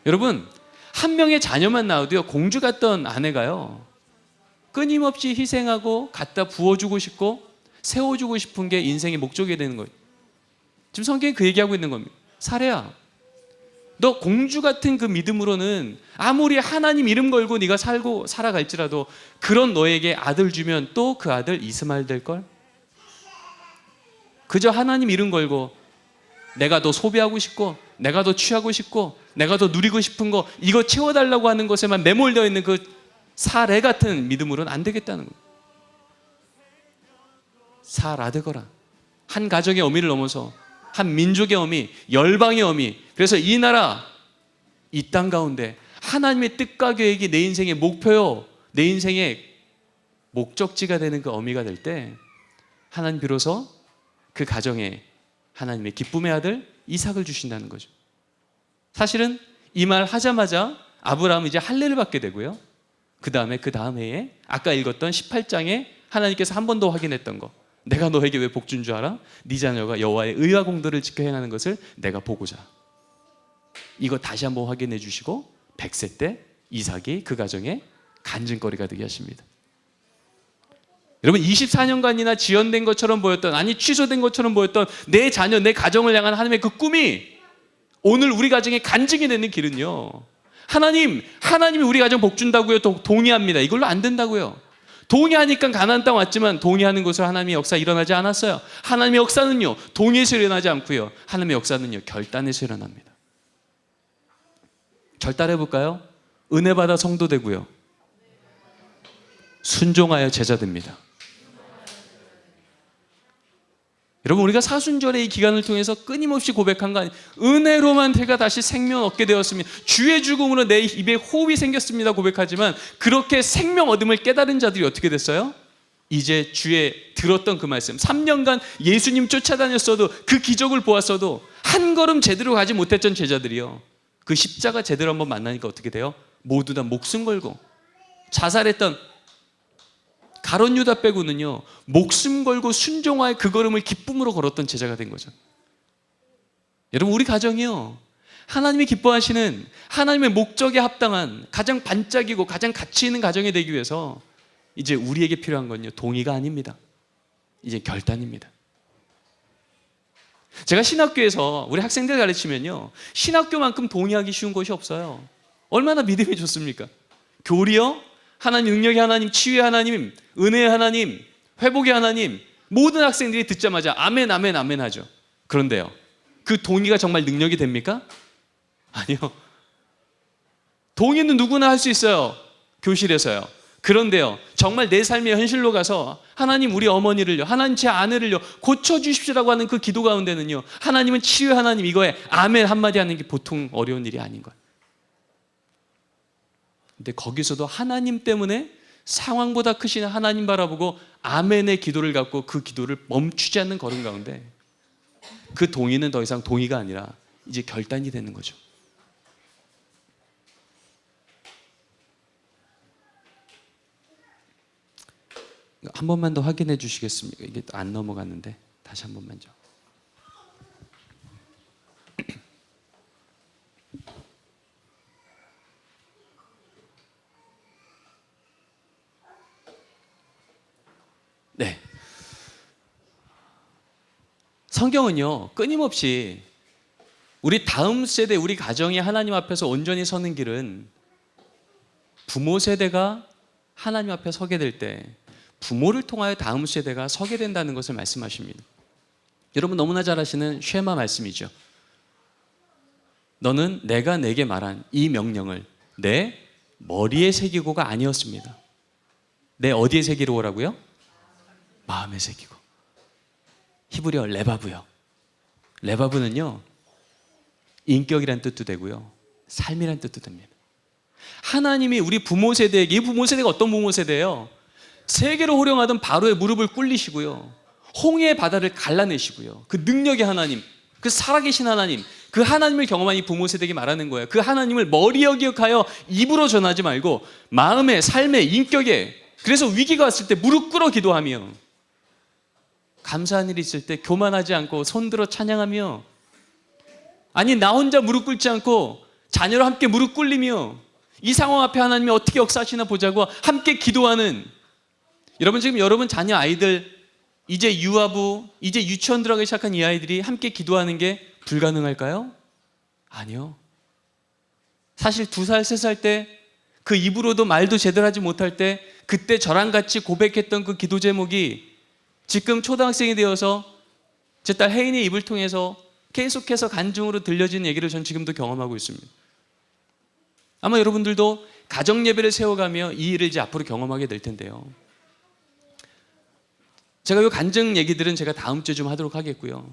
여러분, 한 명의 자녀만 나와도요, 공주 같던 아내가요, 끊임없이 희생하고 갖다 부어주고 싶고 세워주고 싶은 게 인생의 목적이 되는 거예요. 지금 성경이 그 얘기하고 있는 겁니다. 사례야, 너 공주 같은 그 믿음으로는 아무리 하나님 이름 걸고 네가 살고 살아갈지라도 그런 너에게 아들 주면 또 그 아들 이스마엘 될걸? 그저 하나님 이름 걸고 내가 더 소비하고 싶고 내가 더 취하고 싶고 내가 더 누리고 싶은 거 이거 채워달라고 하는 것에만 매몰되어 있는 그 사례 같은 믿음으로는 안 되겠다는 거예요. 살아되거라. 한 가정의 어미를 넘어서 한 민족의 어미, 열방의 어미. 그래서 이 나라, 이 땅 가운데 하나님의 뜻과 계획이 내 인생의 목표요, 내 인생의 목적지가 되는 그 어미가 될 때 하나님 비로소 그 가정에 하나님의 기쁨의 아들 이삭을 주신다는 거죠. 사실은 이 말 하자마자 아브라함은 이제 할례를 받게 되고요, 그 다음에 해에 아까 읽었던 18장에 하나님께서 한 번 더 확인했던 거, 내가 너에게 왜 복 준 줄 알아? 네 자녀가 여호와의 의와 공도를 지켜 행하는 것을 내가 보고자. 이거 다시 한번 확인해 주시고 100세 때 이삭이 그 가정에 간증거리가 되게 하십니다. 여러분, 24년간이나 지연된 것처럼 보였던, 아니 취소된 것처럼 보였던 내 자녀, 내 가정을 향한 하나님의 그 꿈이 오늘 우리 가정에 간증이 되는 길은요, 하나님이 우리 가정 복 준다고요, 동의합니다. 이걸로 안 된다고요. 동의하니까 가나안 땅 왔지만 동의하는 곳으로 하나님의 역사 일어나지 않았어요. 하나님의 역사는요, 동의에서 일어나지 않고요, 하나님의 역사는요, 결단에서 일어납니다. 결단해 볼까요? 은혜 받아 성도 되고요, 순종하여 제자 됩니다. 여러분, 우리가 사순절의 이 기간을 통해서 끊임없이 고백한 거 아니에요. 은혜로만 제가 다시 생명 얻게 되었습니다. 주의 죽음으로 내 입에 호흡이 생겼습니다 고백하지만, 그렇게 생명 얻음을 깨달은 자들이 어떻게 됐어요? 이제 주의 들었던 그 말씀, 3년간 예수님 쫓아다녔어도 그 기적을 보았어도 한 걸음 제대로 가지 못했던 제자들이요, 그 십자가 제대로 한번 만나니까 어떻게 돼요? 모두 다 목숨 걸고 자살했던 가룟 유다 빼고는요, 목숨 걸고 순종하여 그 걸음을 기쁨으로 걸었던 제자가 된 거죠. 여러분, 우리 가정이요, 하나님이 기뻐하시는 하나님의 목적에 합당한 가장 반짝이고 가장 가치 있는 가정이 되기 위해서 이제 우리에게 필요한 건요, 동의가 아닙니다. 이제 결단입니다. 제가 신학교에서 우리 학생들 가르치면요, 신학교만큼 동의하기 쉬운 것이 없어요. 얼마나 믿음이 좋습니까? 교리요, 하나님 능력의 하나님, 치유의 하나님, 은혜의 하나님, 회복의 하나님, 모든 학생들이 듣자마자 아멘 아멘 아멘 하죠. 그런데요, 그 동의가 정말 능력이 됩니까? 아니요. 동의는 누구나 할 수 있어요, 교실에서요. 그런데요, 정말 내 삶의 현실로 가서 하나님 우리 어머니를요, 하나님 제 아내를요 고쳐주십시오라고 하는 그 기도 가운데는요, 하나님은 치유의 하나님, 이거에 아멘 한마디 하는 게 보통 어려운 일이 아닌 거예요. 근데 거기서도 하나님 때문에 상황보다 크신 하나님 바라보고 아멘의 기도를 갖고 그 기도를 멈추지 않는 걸음 가운데 그 동의는 더 이상 동의가 아니라 이제 결단이 되는 거죠. 한 번만 더 확인해 주시겠습니까? 이게 안 넘어갔는데 다시 한 번만요. 네, 성경은요, 끊임없이 우리 다음 세대, 우리 가정이 하나님 앞에서 온전히 서는 길은 부모 세대가 하나님 앞에 서게 될 때 부모를 통하여 다음 세대가 서게 된다는 것을 말씀하십니다. 여러분 너무나 잘 아시는 쉐마 말씀이죠. 너는 내가 내게 말한 이 명령을 내 머리에 새기고가 아니었습니다. 내 어디에 새기러 오라고요? 마음에 새기고. 히브리어 레바브요. 레바브는요, 인격이란 뜻도 되고요, 삶이란 뜻도 됩니다. 하나님이 우리 부모 세대에게, 이 부모 세대가 어떤 부모 세대예요? 세계로 호령하던 바로의 무릎을 꿇리시고요, 홍해의 바다를 갈라내시고요, 그 능력의 하나님, 그 살아계신 하나님, 그 하나님을 경험한 이 부모 세대에게 말하는 거예요. 그 하나님을 머리에 기억하여 입으로 전하지 말고 마음에, 삶에, 인격에, 그래서 위기가 왔을 때 무릎 꿇어 기도하며, 감사한 일이 있을 때 교만하지 않고 손들어 찬양하며, 아니 나 혼자 무릎 꿇지 않고 자녀와 함께 무릎 꿇리며 이 상황 앞에 하나님이 어떻게 역사하시나 보자고 함께 기도하는, 여러분 지금 여러분 자녀 아이들 이제 유아부, 이제 유치원 들어가기 시작한 이 아이들이 함께 기도하는 게 불가능할까요? 아니요. 사실 2살, 3살 때 그 입으로도 말도 제대로 하지 못할 때 그때 저랑 같이 고백했던 그 기도 제목이 지금 초등학생이 되어서 제 딸 혜인의 입을 통해서 계속해서 간증으로 들려지는 얘기를 전 지금도 경험하고 있습니다. 아마 여러분들도 가정 예배를 세워가며 이 일을 이제 앞으로 경험하게 될 텐데요. 제가 이 간증 얘기들은 제가 다음 주에 좀 하도록 하겠고요.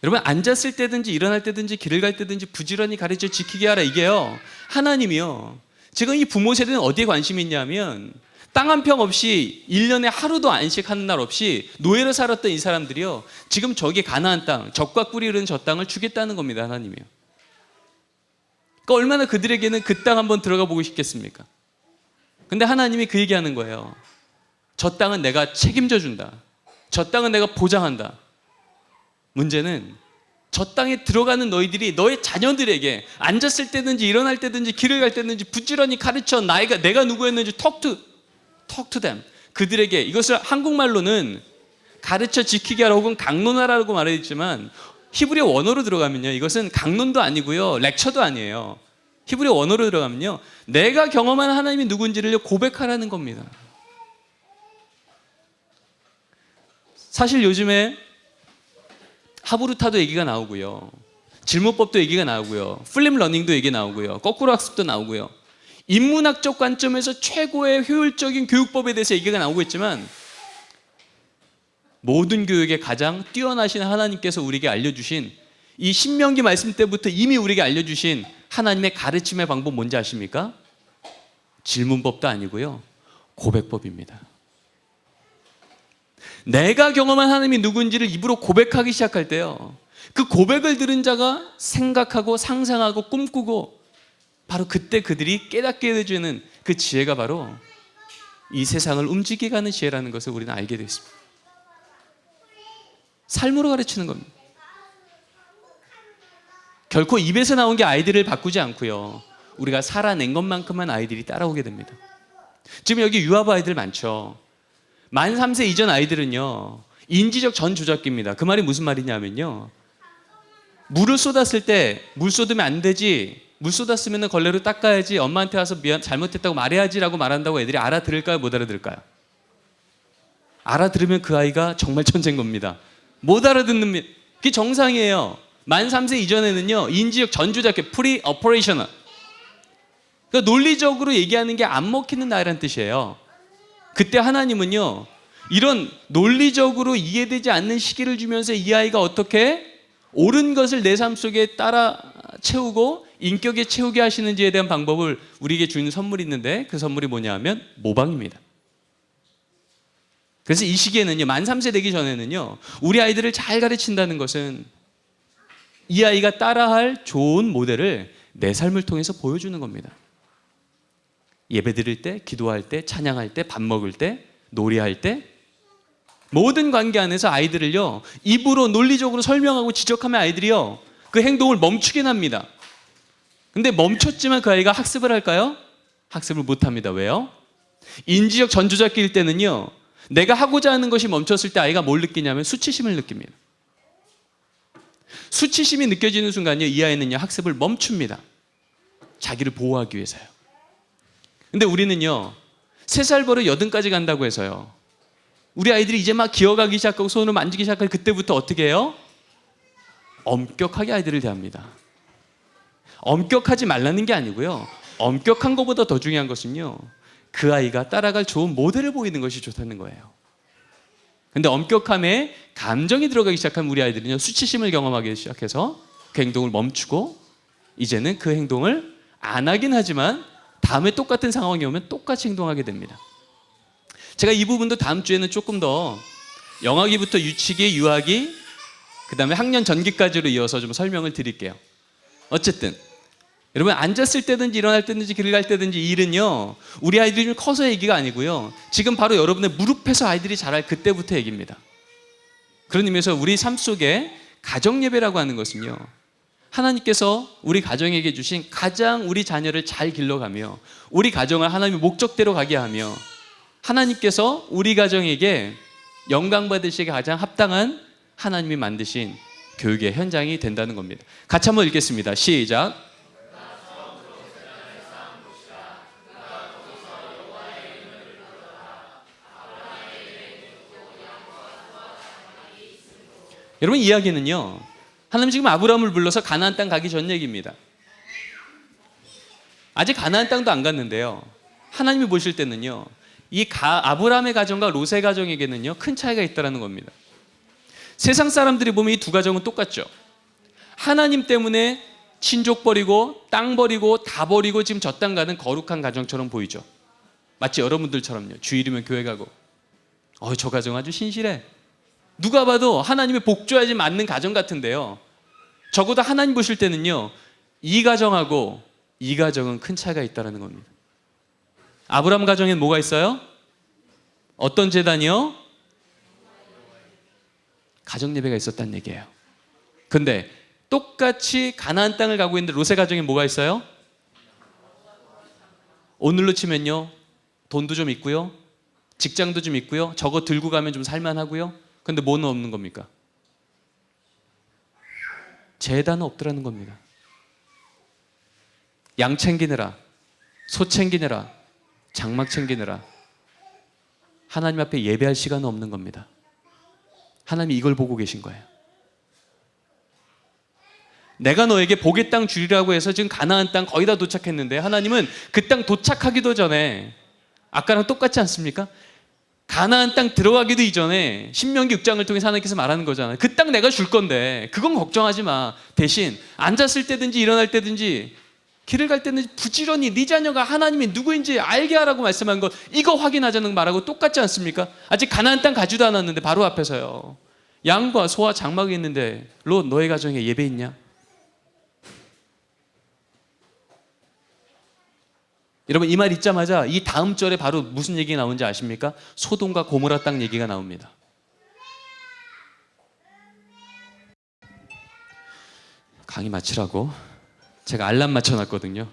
여러분 앉았을 때든지 일어날 때든지 길을 갈 때든지 부지런히 가르쳐 지키게 하라, 이게요, 하나님이요, 지금 이 부모 세대는 어디에 관심이 있냐면 땅 한 평 없이 1년에 하루도 안식하는 날 없이 노예로 살았던 이 사람들이요, 지금 저기 가나안 땅, 젖과 꿀이 흐르는 저 땅을 주겠다는 겁니다. 하나님이요. 그러니까 얼마나 그들에게는 그 땅 한번 들어가 보고 싶겠습니까? 근데 하나님이 그 얘기하는 거예요. 저 땅은 내가 책임져 준다. 저 땅은 내가 보장한다. 문제는 저 땅에 들어가는 너희들이 너의 자녀들에게 앉았을 때든지 일어날 때든지 길을 갈 때든지 부지런히 가르쳐 내가 누구였는지 talk to them. 그들에게, 이것을 한국말로는 가르쳐 지키게 하라 혹은 강론하라고 말했지만 히브리어 원어로 들어가면요, 이것은 강론도 아니고요, 렉처도 아니에요. 히브리어 원어로 들어가면요, 내가 경험한 하나님이 누군지를 고백하라는 겁니다. 사실 요즘에 하브루타도 얘기가 나오고요, 질문법도 얘기가 나오고요, 플립 러닝도 얘기 나오고요, 거꾸로 학습도 나오고요, 인문학적 관점에서 최고의 효율적인 교육법에 대해서 얘기가 나오고 있지만 모든 교육에 가장 뛰어나신 하나님께서 우리에게 알려주신 이 신명기 말씀 때부터 이미 우리에게 알려주신 하나님의 가르침의 방법 뭔지 아십니까? 질문법도 아니고요, 고백법입니다. 내가 경험한 하나님이 누군지를 입으로 고백하기 시작할 때요, 그 고백을 들은 자가 생각하고 상상하고 꿈꾸고 바로 그때 그들이 깨닫게 해주는 그 지혜가 바로 이 세상을 움직이게 하는 지혜라는 것을 우리는 알게 됐습니다. 삶으로 가르치는 겁니다. 결코 입에서 나온 게 아이들을 바꾸지 않고요, 우리가 살아낸 것만큼만 아이들이 따라오게 됩니다. 지금 여기 유아부 아이들 많죠. 만 3세 이전 아이들은요, 인지적 전조작기입니다. 그 말이 무슨 말이냐면요, 물을 쏟았을 때 물 쏟으면 안 되지, 물 쏟았으면 걸레로 닦아야지, 엄마한테 와서 미안, 잘못했다고 말해야지 라고 말한다고 애들이 알아들을까요? 못 알아들을까요? 알아들으면 그 아이가 정말 천재인 겁니다. 못 알아듣는, 그게 정상이에요. 만 3세 이전에는요, 인지적 전조작기, 프리-오퍼레이셔널, 그러니까 논리적으로 얘기하는 게 안 먹히는 나이란 뜻이에요. 그때 하나님은요, 이런 논리적으로 이해되지 않는 시기를 주면서 이 아이가 어떻게 옳은 것을 내 삶 속에 따라 채우고 인격에 채우게 하시는지에 대한 방법을 우리에게 주는 선물이 있는데, 그 선물이 뭐냐 하면 모방입니다. 그래서 이 시기에는요, 만 3세 되기 전에는요, 우리 아이들을 잘 가르친다는 것은 이 아이가 따라할 좋은 모델을 내 삶을 통해서 보여주는 겁니다. 예배 드릴 때, 기도할 때, 찬양할 때, 밥 먹을 때, 놀이할 때, 모든 관계 안에서 아이들을요, 입으로 논리적으로 설명하고 지적하면 아이들이요, 그 행동을 멈추긴 합니다. 근데 멈췄지만 그 아이가 학습을 할까요? 학습을 못합니다. 왜요? 인지적 전조작기일 때는요, 내가 하고자 하는 것이 멈췄을 때 아이가 뭘 느끼냐면 수치심을 느낍니다. 수치심이 느껴지는 순간요, 이 아이는요 학습을 멈춥니다. 자기를 보호하기 위해서요. 근데 우리는요 3살 버릇 80까지 간다고 해서요, 우리 아이들이 이제 막 기어가기 시작하고 손으로 만지기 시작할 그때부터 어떻게 해요? 엄격하게 아이들을 대합니다. 엄격하지 말라는 게 아니고요, 엄격한 것보다 더 중요한 것은요, 그 아이가 따라갈 좋은 모델을 보이는 것이 좋다는 거예요. 근데 엄격함에 감정이 들어가기 시작한 우리 아이들은요 수치심을 경험하기 시작해서 그 행동을 멈추고 이제는 그 행동을 안 하긴 하지만 다음에 똑같은 상황이 오면 똑같이 행동하게 됩니다. 제가 이 부분도 다음 주에는 조금 더 영아기부터 유치기, 유아기, 그 다음에 학년 전기까지로 이어서 좀 설명을 드릴게요. 어쨌든 여러분, 앉았을 때든지 일어날 때든지 길을 갈 때든지 이 일은요 우리 아이들이 좀 커서 얘기가 아니고요, 지금 바로 여러분의 무릎에서 아이들이 자랄 그때부터 얘기입니다. 그런 의미에서 우리 삶 속에 가정예배라고 하는 것은요, 하나님께서 우리 가정에게 주신 가장 우리 자녀를 잘 길러가며 우리 가정을 하나님의 목적대로 가게 하며 하나님께서 우리 가정에게 영광 받으시기에 가장 합당한 하나님이 만드신 교육의 현장이 된다는 겁니다. 같이 한번 읽겠습니다. 시작. 여러분, 이야기는요 하나님 지금 아브라함을 불러서 가나안 땅 가기 전 얘기입니다. 아직 가나안 땅도 안 갔는데요, 하나님이 보실 때는요 이 아브라함의 가정과 롯의 가정에게는요 큰 차이가 있다는 겁니다. 세상 사람들이 보면 이 두 가정은 똑같죠. 하나님 때문에 친족 버리고 땅 버리고 다 버리고 지금 저 땅 가는 거룩한 가정처럼 보이죠. 마치 여러분들처럼요, 주일이면 교회 가고 저 가정 아주 신실해, 누가 봐도 하나님의 복 줘야지 맞는 가정 같은데요, 적어도 하나님 보실 때는요 이 가정하고 이 가정은 큰 차이가 있다는 겁니다. 아브라함 가정엔 뭐가 있어요? 어떤 제단이요? 가정 예배가 있었다는 얘기예요. 근데 똑같이 가나안 땅을 가고 있는데 롯의 가정에 뭐가 있어요? 오늘로 치면요 돈도 좀 있고요, 직장도 좀 있고요, 저거 들고 가면 좀 살만하고요. 근데 뭐는 없는 겁니까? 제단은 없더라는 겁니다. 양 챙기느라, 소 챙기느라, 장막 챙기느라 하나님 앞에 예배할 시간은 없는 겁니다. 하나님이 이걸 보고 계신 거예요. 내가 너에게 복의 땅 주리라고 해서 지금 가나안 땅 거의 다 도착했는데 하나님은 그 땅 도착하기도 전에, 아까랑 똑같지 않습니까? 가나안 땅 들어가기도 이전에 신명기 6장을 통해서 하나님께서 말하는 거잖아요. 그 땅 내가 줄 건데 그건 걱정하지 마. 대신 앉았을 때든지 일어날 때든지 길을 갈 때는 부지런히 네 자녀가 하나님이 누구인지 알게 하라고 말씀한 것, 이거 확인하자는 말하고 똑같지 않습니까? 아직 가나안 땅 가지도 않았는데 바로 앞에서요, 양과 소와 장막이 있는데 롯, 너의 가정에 예배 있냐? 여러분, 이 말 읽자마자 이 다음 절에 바로 무슨 얘기가 나오는지 아십니까? 소돔과 고모라 땅 얘기가 나옵니다. 강의 마치라고 제가 알람 맞춰놨거든요.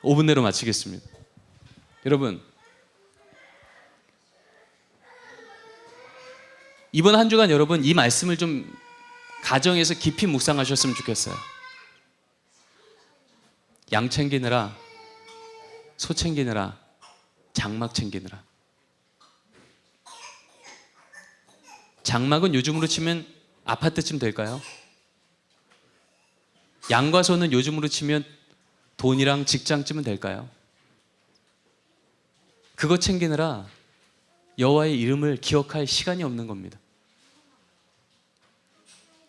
5분 내로 마치겠습니다. 여러분, 이번 한 주간 여러분 이 말씀을 좀 가정에서 깊이 묵상하셨으면 좋겠어요. 양 챙기느라, 소 챙기느라, 장막 챙기느라. 장막은 요즘으로 치면 아파트쯤 될까요? 양과 소는 요즘으로 치면 돈이랑 직장쯤은 될까요? 그거 챙기느라 여호와의 이름을 기억할 시간이 없는 겁니다.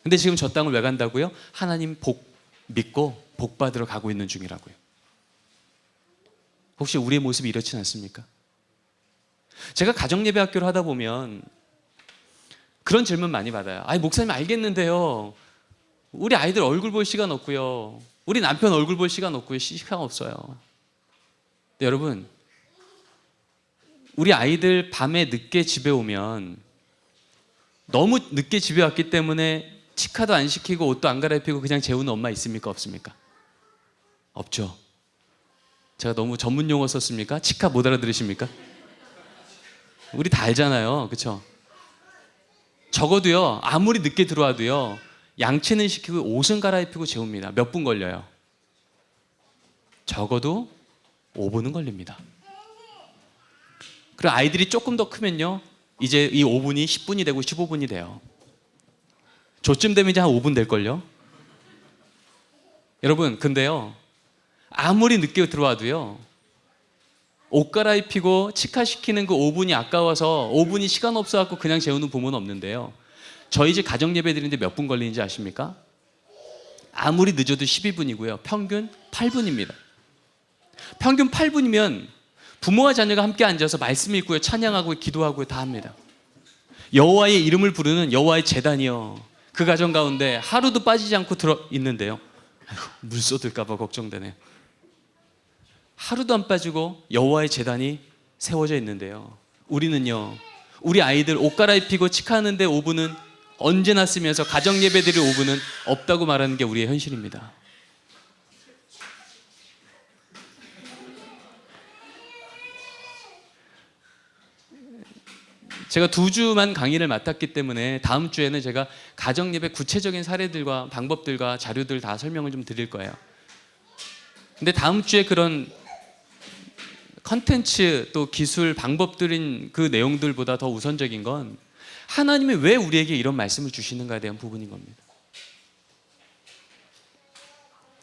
근데 지금 저 땅을 왜 간다고요? 하나님 복 믿고 복 받으러 가고 있는 중이라고요. 혹시 우리의 모습이 이렇진 않습니까? 제가 가정예배학교를 하다 보면 그런 질문 많이 받아요. 목사님 알겠는데요, 우리 아이들 얼굴 볼 시간 없고요, 우리 남편 얼굴 볼 시간 없고요, 시간 없어요. 근데 여러분, 우리 아이들 밤에 늦게 집에 오면 너무 늦게 집에 왔기 때문에 치카도 안 시키고 옷도 안 갈아입히고 그냥 재우는 엄마 있습니까? 없습니까? 없죠. 제가 너무 전문 용어 썼습니까? 치카 못 알아들으십니까? 우리 다 알잖아요, 그렇죠? 적어도요, 아무리 늦게 들어와도요, 양치는 시키고 옷은 갈아입히고 재웁니다. 몇 분 걸려요? 적어도 5분은 걸립니다. 그리고 아이들이 조금 더 크면요, 이제 이 5분이 10분이 되고 15분이 돼요. 저쯤 되면 이제 한 5분 될걸요? 여러분, 근데요, 아무리 늦게 들어와도요, 옷 갈아입히고 치카시키는 그 5분이 아까워서 5분이 시간 없어갖고 그냥 재우는 부모는 없는데요, 저희 집 가정예배 드리는데 몇 분 걸리는지 아십니까? 아무리 늦어도 12분이고요. 평균 8분입니다. 평균 8분이면 부모와 자녀가 함께 앉아서 말씀 읽고요, 찬양하고 기도하고 다 합니다. 여호와의 이름을 부르는 여호와의 제단이요, 그 가정 가운데 하루도 빠지지 않고 들어 있는데요. 아이고, 물 쏟을까 봐 걱정되네요. 하루도 안 빠지고 여호와의 제단이 세워져 있는데요, 우리는요, 우리 아이들 옷 갈아입히고 치카하는데 5분은 언제나 쓰면서 가정 예배드릴 5분은 없다고 말하는 게 우리의 현실입니다. 제가 2주만 강의를 맡았기 때문에 다음 주에는 제가 가정 예배 구체적인 사례들과 방법들과 자료들 다 설명을 좀 드릴 거예요. 근데 다음 주에 그런 컨텐츠 또 기술 방법들인 그 내용들보다 더 우선적인 건 하나님이 왜 우리에게 이런 말씀을 주시는가에 대한 부분인 겁니다.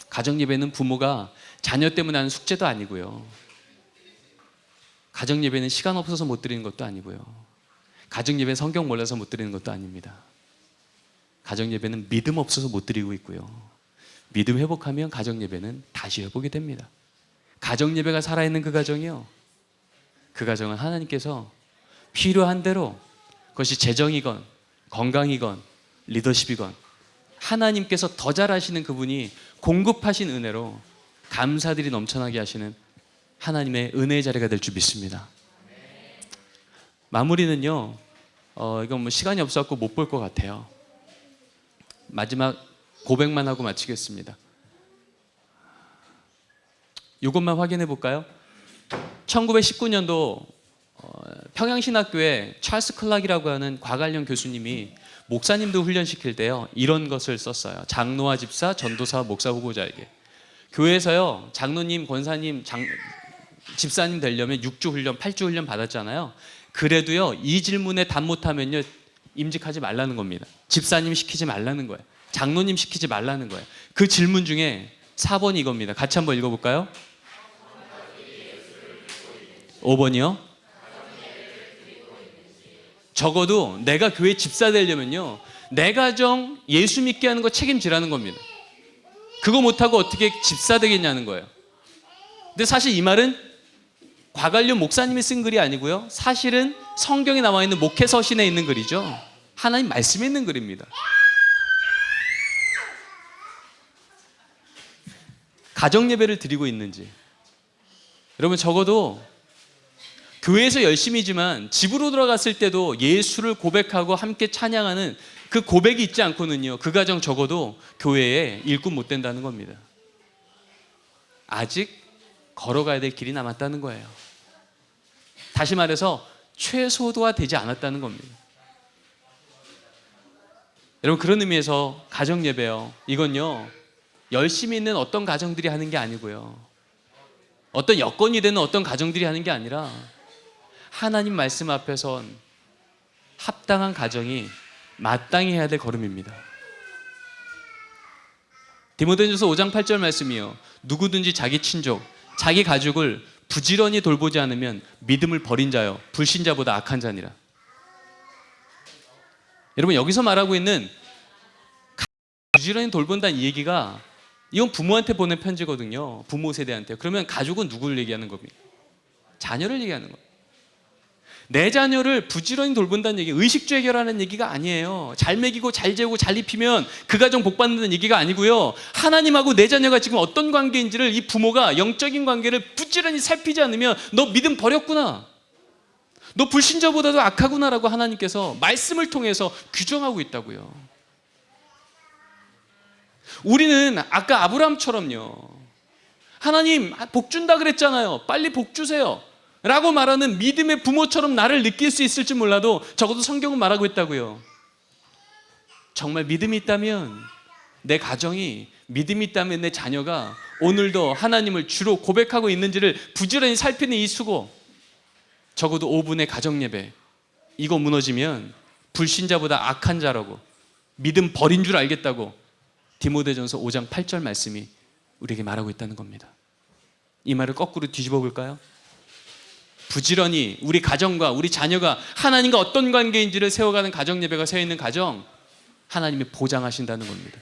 가정 예배는 부모가 자녀 때문에 하는 숙제도 아니고요, 가정 예배는 시간 없어서 못 드리는 것도 아니고요, 가정 예배는 성경 몰라서 못 드리는 것도 아닙니다. 가정 예배는 믿음 없어서 못 드리고 있고요, 믿음 회복하면 가정 예배는 다시 회복이 됩니다. 가정 예배가 살아있는 그 가정이요, 그 가정은 하나님께서 필요한 대로, 그것이 재정이건 건강이건 리더십이건 하나님께서 더 잘하시는 그분이 공급하신 은혜로 감사들이 넘쳐나게 하시는 하나님의 은혜의 자리가 될 줄 믿습니다. 마무리는요, 이건 뭐 시간이 없어서 못 볼 것 같아요. 마지막 고백만 하고 마치겠습니다. 이것만 확인해 볼까요? 1919년도 평양신학교에 찰스 클락이라고 하는 과관령 교수님이 목사님도 훈련시킬 때요, 이런 것을 썼어요. 장로와 집사, 전도사, 목사 후보자에게. 교회에서요, 장로님, 권사님, 집사님 되려면 6주 훈련, 8주 훈련 받았잖아요. 그래도요, 이 질문에 답 못하면요, 임직하지 말라는 겁니다. 집사님 시키지 말라는 거예요. 장로님 시키지 말라는 거예요. 그 질문 중에 4번이 이겁니다. 같이 한번 읽어볼까요? 5번이요? 적어도 내가 교회 집사 되려면요, 내 가정 예수 믿게 하는 거 책임지라는 겁니다. 그거 못하고 어떻게 집사 되겠냐는 거예요. 근데 사실 이 말은 과관료 목사님이 쓴 글이 아니고요, 사실은 성경에 나와 있는 목회 서신에 있는 글이죠. 하나님 말씀에 있는 글입니다. 가정 예배를 드리고 있는지, 여러분 적어도 교회에서 열심히지만 집으로 들어갔을 때도 예수를 고백하고 함께 찬양하는 그 고백이 있지 않고는요, 그 가정 적어도 교회에 일꾼 못 된다는 겁니다. 아직 걸어가야 될 길이 남았다는 거예요. 다시 말해서 최소도화 되지 않았다는 겁니다. 여러분, 그런 의미에서 가정 예배요, 이건요, 열심히 있는 어떤 가정들이 하는 게 아니고요, 어떤 여건이 되는 어떤 가정들이 하는 게 아니라 하나님 말씀 앞에선 합당한 가정이 마땅히 해야 될 걸음입니다. 디모데전서 5장 8절 말씀이요, 누구든지 자기 친족, 자기 가족을 부지런히 돌보지 않으면 믿음을 버린 자요, 불신자보다 악한 자니라. 여러분, 여기서 말하고 있는 부지런히 돌본다는 이 얘기가, 이건 부모한테 보낸 편지거든요. 부모 세대한테. 그러면 가족은 누구를 얘기하는 겁니까? 자녀를 얘기하는 겁니다. 내 자녀를 부지런히 돌본다는 얘기, 의식주 해결하는 얘기가 아니에요. 잘 먹이고 잘 재우고 잘 입히면 그 가정 복 받는다는 얘기가 아니고요, 하나님하고 내 자녀가 지금 어떤 관계인지를 이 부모가 영적인 관계를 부지런히 살피지 않으면 너 믿음 버렸구나, 너 불신자보다도 악하구나라고 하나님께서 말씀을 통해서 규정하고 있다고요. 우리는 아까 아브라함처럼요, 하나님 복 준다 그랬잖아요, 빨리 복 주세요 라고 말하는 믿음의 부모처럼 나를 느낄 수 있을지 몰라도 적어도 성경은 말하고 있다고요. 정말 믿음이 있다면, 내 가정이 믿음이 있다면 내 자녀가 오늘도 하나님을 주로 고백하고 있는지를 부지런히 살피는 이 수고, 적어도 5분의 가정 예배, 이거 무너지면 불신자보다 악한 자라고, 믿음 버린 줄 알겠다고 디모데전서 5장 8절 말씀이 우리에게 말하고 있다는 겁니다. 이 말을 거꾸로 뒤집어 볼까요? 부지런히 우리 가정과 우리 자녀가 하나님과 어떤 관계인지를 세워가는 가정 예배가 세워 있는 가정, 하나님이 보장하신다는 겁니다.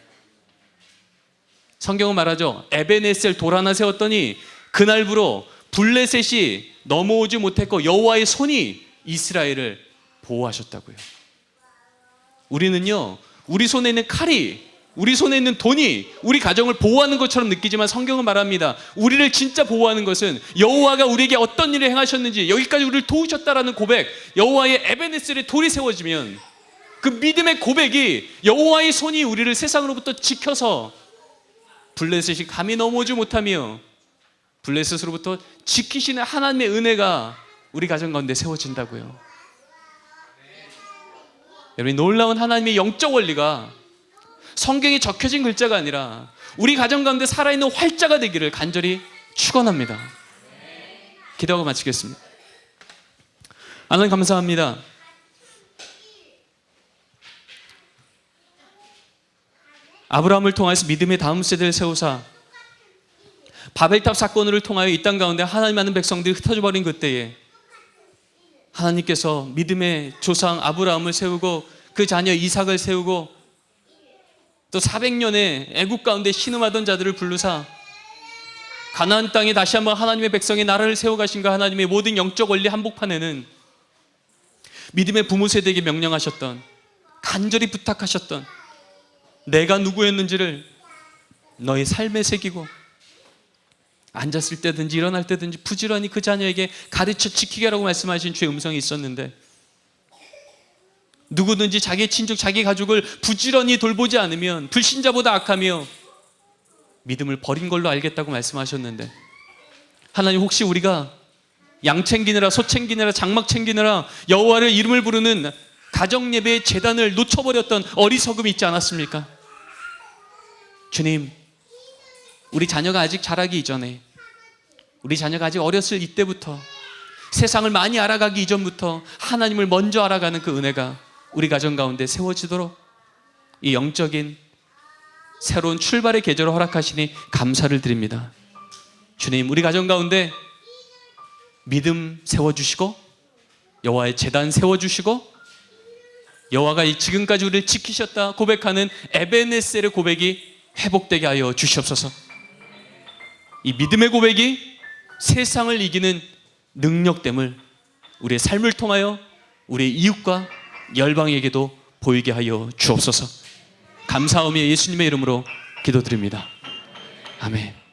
성경은 말하죠. 에베네셀 돌 하나 세웠더니 그날부로 블레셋이 넘어오지 못했고 여호와의 손이 이스라엘을 보호하셨다고요. 우리는요, 우리 손에 있는 칼이, 우리 손에 있는 돈이 우리 가정을 보호하는 것처럼 느끼지만 성경은 말합니다. 우리를 진짜 보호하는 것은 여호와가 우리에게 어떤 일을 행하셨는지, 여기까지 우리를 도우셨다라는 고백, 여호와의 에베네셀의 돌이 세워지면 그 믿음의 고백이, 여호와의 손이 우리를 세상으로부터 지켜서 블레셋이 감히 넘어오지 못하며 블레셋으로부터 지키시는 하나님의 은혜가 우리 가정 가운데 세워진다고요. 여러분, 놀라운 하나님의 영적 원리가 성경에 적혀진 글자가 아니라 우리 가정 가운데 살아있는 활자가 되기를 간절히 축원합니다. 기도하고 마치겠습니다. 하나님 감사합니다. 아브라함을 통해서 믿음의 다음 세대를 세우사 바벨탑 사건을 통하여 이 땅 가운데 하나님 많은 백성들이 흩어져 버린 그때에 하나님께서 믿음의 조상 아브라함을 세우고 그 자녀 이삭을 세우고 또 400년의 애국 가운데 신음하던 자들을 부르사 가나안 땅에 다시 한번 하나님의 백성의 나라를 세워가신가. 하나님의 모든 영적 원리 한복판에는 믿음의 부모 세대에게 명령하셨던, 간절히 부탁하셨던 내가 누구였는지를 너의 삶에 새기고 앉았을 때든지 일어날 때든지 부지런히 그 자녀에게 가르쳐 지키게 하라고 말씀하신 주의 음성이 있었는데, 누구든지 자기 친족, 자기 가족을 부지런히 돌보지 않으면 불신자보다 악하며 믿음을 버린 걸로 알겠다고 말씀하셨는데, 하나님, 혹시 우리가 양 챙기느라, 소 챙기느라, 장막 챙기느라 여호와를 이름을 부르는 가정 예배의 재단을 놓쳐버렸던 어리석음이 있지 않았습니까? 주님, 우리 자녀가 아직 자라기 이전에, 우리 자녀가 아직 어렸을 이때부터, 세상을 많이 알아가기 이전부터 하나님을 먼저 알아가는 그 은혜가 우리 가정 가운데 세워지도록 이 영적인 새로운 출발의 계절을 허락하시니 감사를 드립니다. 주님, 우리 가정 가운데 믿음 세워주시고 여호와의 제단 세워주시고 여호와가 지금까지 우리를 지키셨다 고백하는 에베네셀의 고백이 회복되게 하여 주시옵소서. 이 믿음의 고백이 세상을 이기는 능력됨을 우리의 삶을 통하여 우리의 이웃과 열방에게도 보이게 하여 주옵소서. 감사하며 예수님의 이름으로 기도드립니다. 아멘.